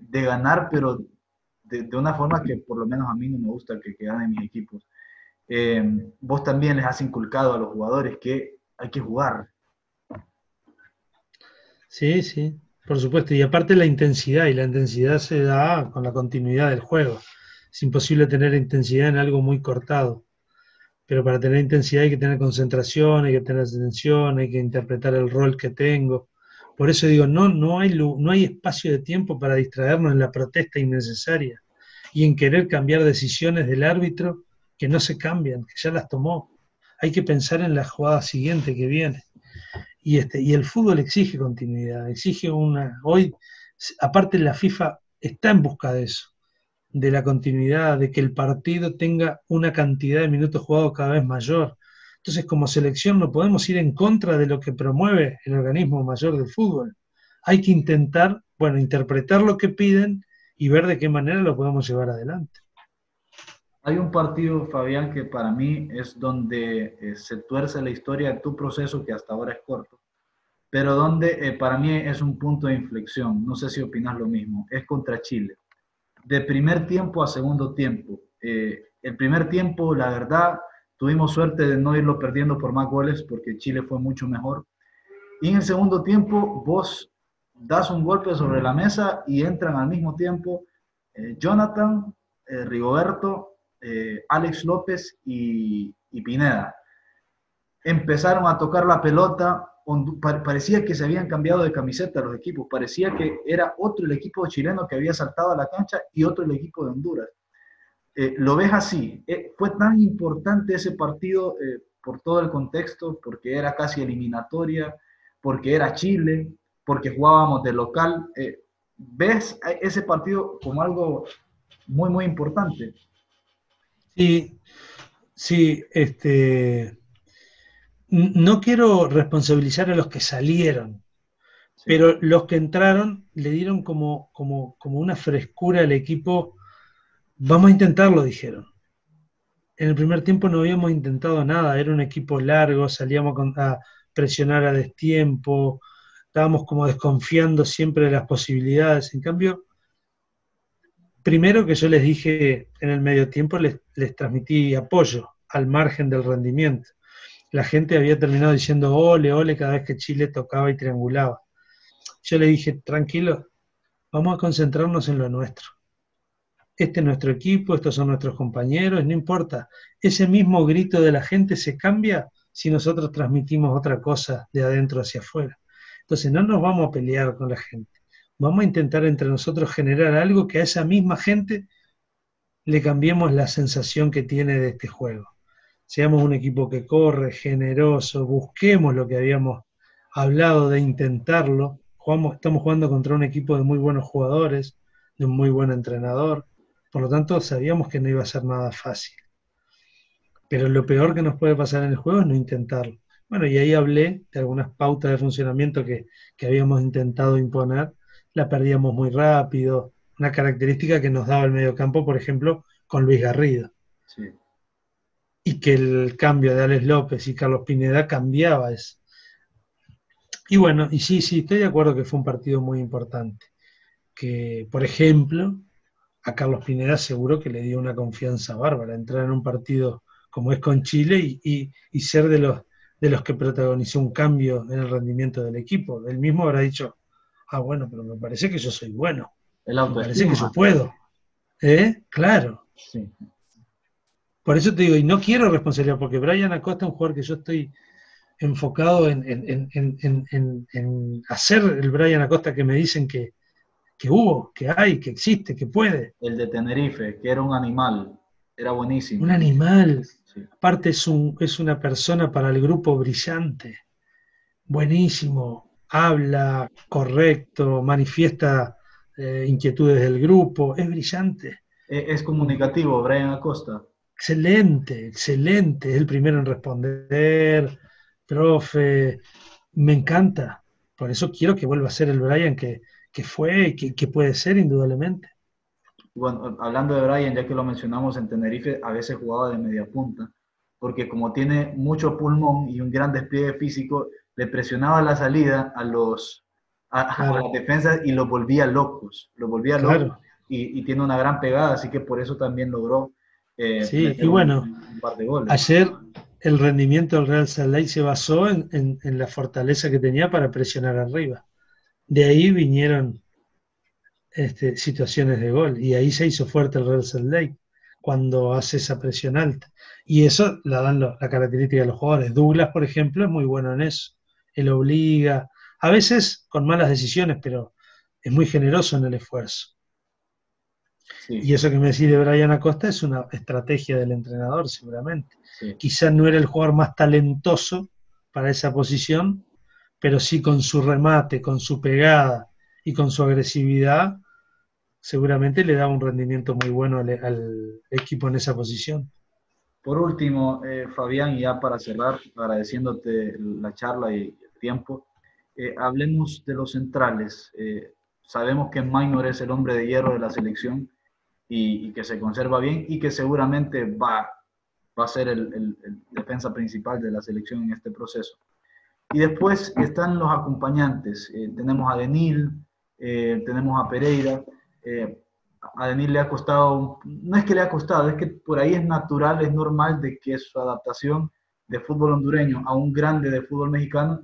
ganar, pero de una forma que por lo menos a mí no me gusta que ganen mis equipos. Vos también les has inculcado a los jugadores que hay que jugar. Sí, sí, por supuesto. Y aparte y la intensidad se da con la continuidad del juego. Es imposible tener intensidad en algo muy cortado. Pero para tener intensidad hay que tener concentración, hay que tener atención, hay que interpretar el rol que tengo. Por eso digo, no hay espacio de tiempo para distraernos en la protesta innecesaria y en querer cambiar decisiones del árbitro que no se cambian, que ya las tomó. Hay que pensar en la jugada siguiente que viene. Y el fútbol exige continuidad, exige una... Hoy, aparte la FIFA está en busca de eso, de la continuidad, de que el partido tenga una cantidad de minutos jugados cada vez mayor. Entonces, como selección no podemos ir en contra de lo que promueve el organismo mayor del fútbol. Hay que intentar, bueno, interpretar lo que piden y ver de qué manera lo podemos llevar adelante. Hay un partido, Fabián, que para mí es donde se tuerce la historia de tu proceso, que hasta ahora es corto, pero donde para mí es un punto de inflexión. No sé si opinas lo mismo. Es contra Chile. De primer tiempo a segundo tiempo. El primer tiempo, la verdad, tuvimos suerte de no irlo perdiendo por más goles porque Chile fue mucho mejor. Y en el segundo tiempo, vos das un golpe sobre la mesa y entran al mismo tiempo Jonathan, Rigoberto, Alex López y Pineda. Empezaron a tocar la pelota, parecía que se habían cambiado de camiseta los equipos, parecía que era otro el equipo chileno que había saltado a la cancha y otro el equipo de Honduras. Lo ves así, fue tan importante ese partido por todo el contexto, porque era casi eliminatoria, porque era Chile, porque jugábamos de local. ¿Ves ese partido como algo muy, muy importante? Sí, sí, no quiero responsabilizar a los que salieron, Sí. pero los que entraron le dieron como una frescura al equipo. Vamos a intentarlo, dijeron. En el primer tiempo no habíamos intentado nada, era un equipo largo, salíamos a presionar a destiempo, estábamos como desconfiando siempre de las posibilidades. En cambio, primero que yo les dije en el medio tiempo, les transmití apoyo al margen del rendimiento. La gente había terminado diciendo ole, ole cada vez que Chile tocaba y triangulaba. Yo le dije, tranquilo, vamos a concentrarnos en lo nuestro, este es nuestro equipo, estos son nuestros compañeros, no importa. Ese mismo grito de la gente se cambia si nosotros transmitimos otra cosa de adentro hacia afuera. Entonces no nos vamos a pelear con la gente. Vamos a intentar entre nosotros generar algo que a esa misma gente le cambiemos la sensación que tiene de este juego. Seamos un equipo que corre, generoso, busquemos lo que habíamos hablado de intentarlo. Estamos jugando contra un equipo de muy buenos jugadores, de un muy buen entrenador. Por lo tanto, sabíamos que no iba a ser nada fácil. Pero lo peor que nos puede pasar en el juego es no intentarlo. Bueno, y ahí hablé de algunas pautas de funcionamiento que habíamos intentado imponer. La perdíamos muy rápido. Una característica que nos daba el mediocampo, por ejemplo, con Luis Garrido. Sí. Y que el cambio de Alex López y Carlos Pineda cambiaba eso. Y bueno, y sí, estoy de acuerdo que fue un partido muy importante. Que, por ejemplo, a Carlos Pineda seguro que le dio una confianza bárbara entrar en un partido como es con Chile y ser de los que protagonizó un cambio en el rendimiento del equipo. Él mismo habrá dicho, bueno, pero me parece que yo soy bueno, me parece que yo puedo. Claro. Sí. Por eso te digo, y no quiero responsabilidad, porque Brian Acosta es un jugador que yo estoy enfocado en hacer el Brian Acosta que me dicen que hubo, que hay, que existe, que puede. El de Tenerife, que era un animal, era buenísimo. Un animal. Sí. Aparte es una persona para el grupo brillante, buenísimo, habla correcto, manifiesta inquietudes del grupo, es brillante. Es comunicativo, Brian Acosta. Excelente, excelente, es el primero en responder, profe, me encanta. Por eso quiero que vuelva a ser el Brian que fue, que puede ser indudablemente. Bueno, hablando de Brian, ya que lo mencionamos en Tenerife, a veces jugaba de media punta, porque como tiene mucho pulmón y un gran despliegue físico, le presionaba la salida a las defensas y los volvía locos, locos y tiene una gran pegada, así que por eso también logró sí, y bueno, un par de goles. Ayer el rendimiento del Real Salt Lake se basó en la fortaleza que tenía para presionar arriba. De ahí vinieron situaciones de gol y ahí se hizo fuerte el Real Salt Lake cuando hace esa presión alta. Y eso la dan la característica de los jugadores. Douglas, por ejemplo, es muy bueno en eso. Él obliga, a veces con malas decisiones, pero es muy generoso en el esfuerzo. Sí. Y eso que me decís de Brian Acosta es una estrategia del entrenador, seguramente. Sí. Quizás no era el jugador más talentoso para esa posición, pero sí con su remate, con su pegada y con su agresividad, seguramente le daba un rendimiento muy bueno al equipo en esa posición. Por último, Fabián, y ya para cerrar, agradeciéndote la charla y el tiempo, hablemos de los centrales. Sabemos que Maynor es el hombre de hierro de la selección y que se conserva bien y que seguramente va a ser el defensa principal de la selección en este proceso. Y después están los acompañantes. Tenemos a Denil, tenemos a Pereira. A Denil le ha costado, no es que le ha costado, es que por ahí es natural, es normal de que su adaptación de fútbol hondureño a un grande de fútbol mexicano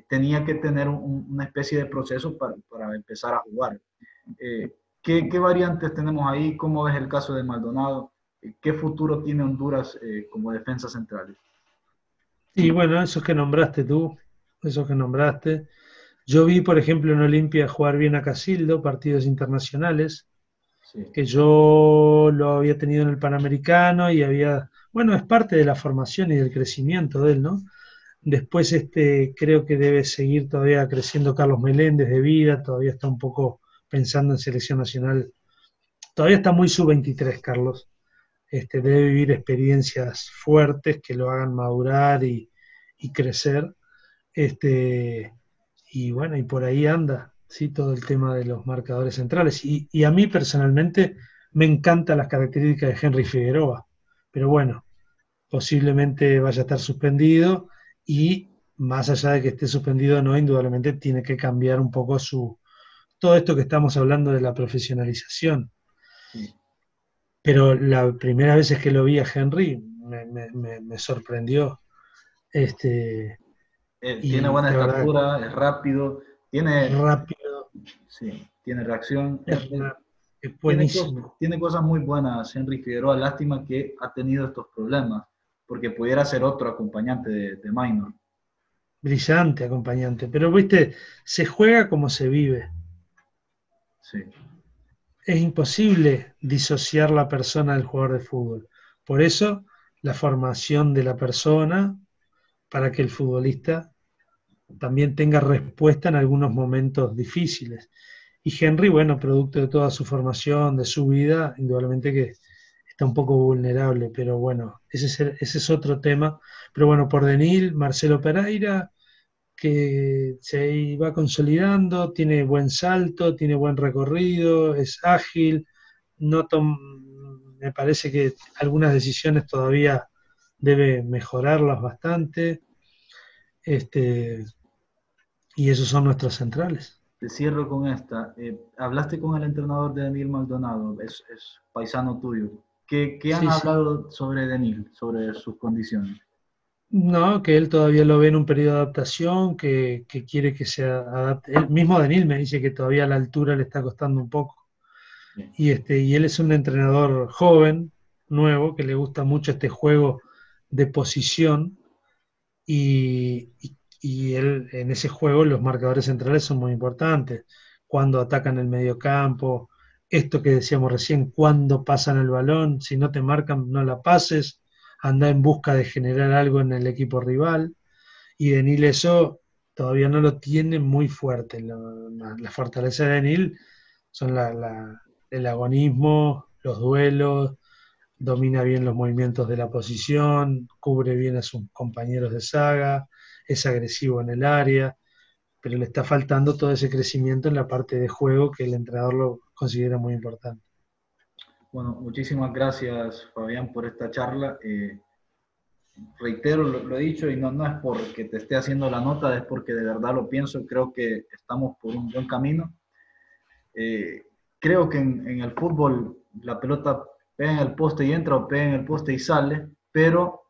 tenía que tener una especie de proceso para empezar a jugar. ¿Qué variantes tenemos ahí? ¿Cómo ves el caso de Maldonado? ¿Qué futuro tiene Honduras como defensa central? Y bueno, esos que nombraste tú, yo vi, por ejemplo, en Olimpia jugar bien a Casildo, partidos internacionales, sí, que yo lo había tenido en el Panamericano y bueno, es parte de la formación y del crecimiento de él, ¿no? Después creo que debe seguir todavía creciendo Carlos Meléndez de vida, todavía está un poco pensando en selección nacional, todavía está muy sub-23 Carlos, debe vivir experiencias fuertes que lo hagan madurar y crecer, y bueno, y por ahí anda, ¿sí? Todo el tema de los marcadores centrales, y a mí personalmente me encantan las características de Henry Figueroa, pero bueno, posiblemente vaya a estar suspendido y más allá de que esté suspendido no, indudablemente tiene que cambiar un poco todo esto que estamos hablando de la profesionalización. Sí. Pero la primera vez que lo vi a Henry me sorprendió. Tiene buena estatura, es rápido, tiene rápido. Sí, tiene reacción. Es buenísimo. Tiene cosas muy buenas Henry Figueroa, lástima que ha tenido estos problemas, porque pudiera ser otro acompañante de Minor. Brillante acompañante. Pero, viste, se juega como se vive. Sí. Es imposible disociar la persona del jugador de fútbol. Por eso, la formación de la persona para que el futbolista también tenga respuesta en algunos momentos difíciles. Y Henry, bueno, producto de toda su formación, de su vida, indudablemente que está un poco vulnerable, pero bueno, ese es otro tema. Pero bueno, por Denil, Marcelo Pereira, que se iba consolidando, tiene buen salto, tiene buen recorrido, es ágil, no me parece que algunas decisiones todavía debe mejorarlas bastante, este, y esos son nuestros centrales. Te cierro con esta. Hablaste con el entrenador de Denil Maldonado, es paisano tuyo. ¿Qué han Sí, sí. hablado sobre Denil, sobre sus condiciones? No, que él todavía lo ve en un periodo de adaptación, que quiere que se adapte. El mismo Daniel me dice que todavía a la altura le está costando un poco. Bien. Y él es un entrenador joven, nuevo, que le gusta mucho este juego de posición. Y él, en ese juego los marcadores centrales son muy importantes. Cuando atacan el mediocampo, esto que decíamos recién, cuando pasan el balón, si no te marcan, no la pases, anda en busca de generar algo en el equipo rival. Y Denil eso todavía no lo tiene muy fuerte. La fortaleza de Denil son el agonismo, los duelos, domina bien los movimientos de la posición, cubre bien a sus compañeros de saga, es agresivo en el área, pero le está faltando todo ese crecimiento en la parte de juego que el entrenador lo considera muy importante. Bueno, muchísimas gracias, Fabián, por esta charla. Reitero, lo he dicho y no es porque te esté haciendo la nota, es porque de verdad lo pienso. Creo que estamos por un buen camino. Eh, Creo que en el fútbol la pelota pega en el poste y entra o pega en el poste y sale, pero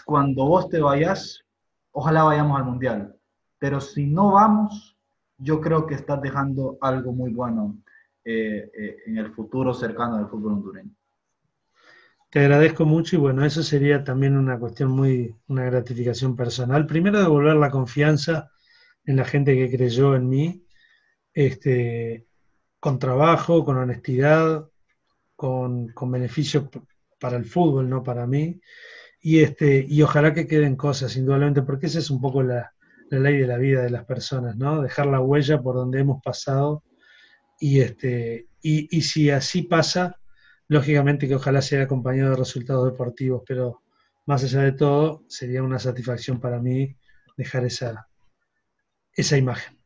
cuando vos te vayas, ojalá vayamos al Mundial. Pero si no vamos, yo creo que estás dejando algo muy bueno en el futuro cercano del fútbol hondureño. Te agradezco mucho y bueno, eso sería también una cuestión una gratificación personal. Primero, devolver la confianza en la gente que creyó en mí, este, con trabajo, con honestidad, con beneficios para el fútbol, no para mí. Y ojalá que queden cosas, indudablemente, porque esa es un poco la ley de la vida de las personas, ¿no? Dejar la huella por donde hemos pasado y si así pasa, lógicamente que ojalá sea acompañado de resultados deportivos, pero más allá de todo, sería una satisfacción para mí dejar esa imagen.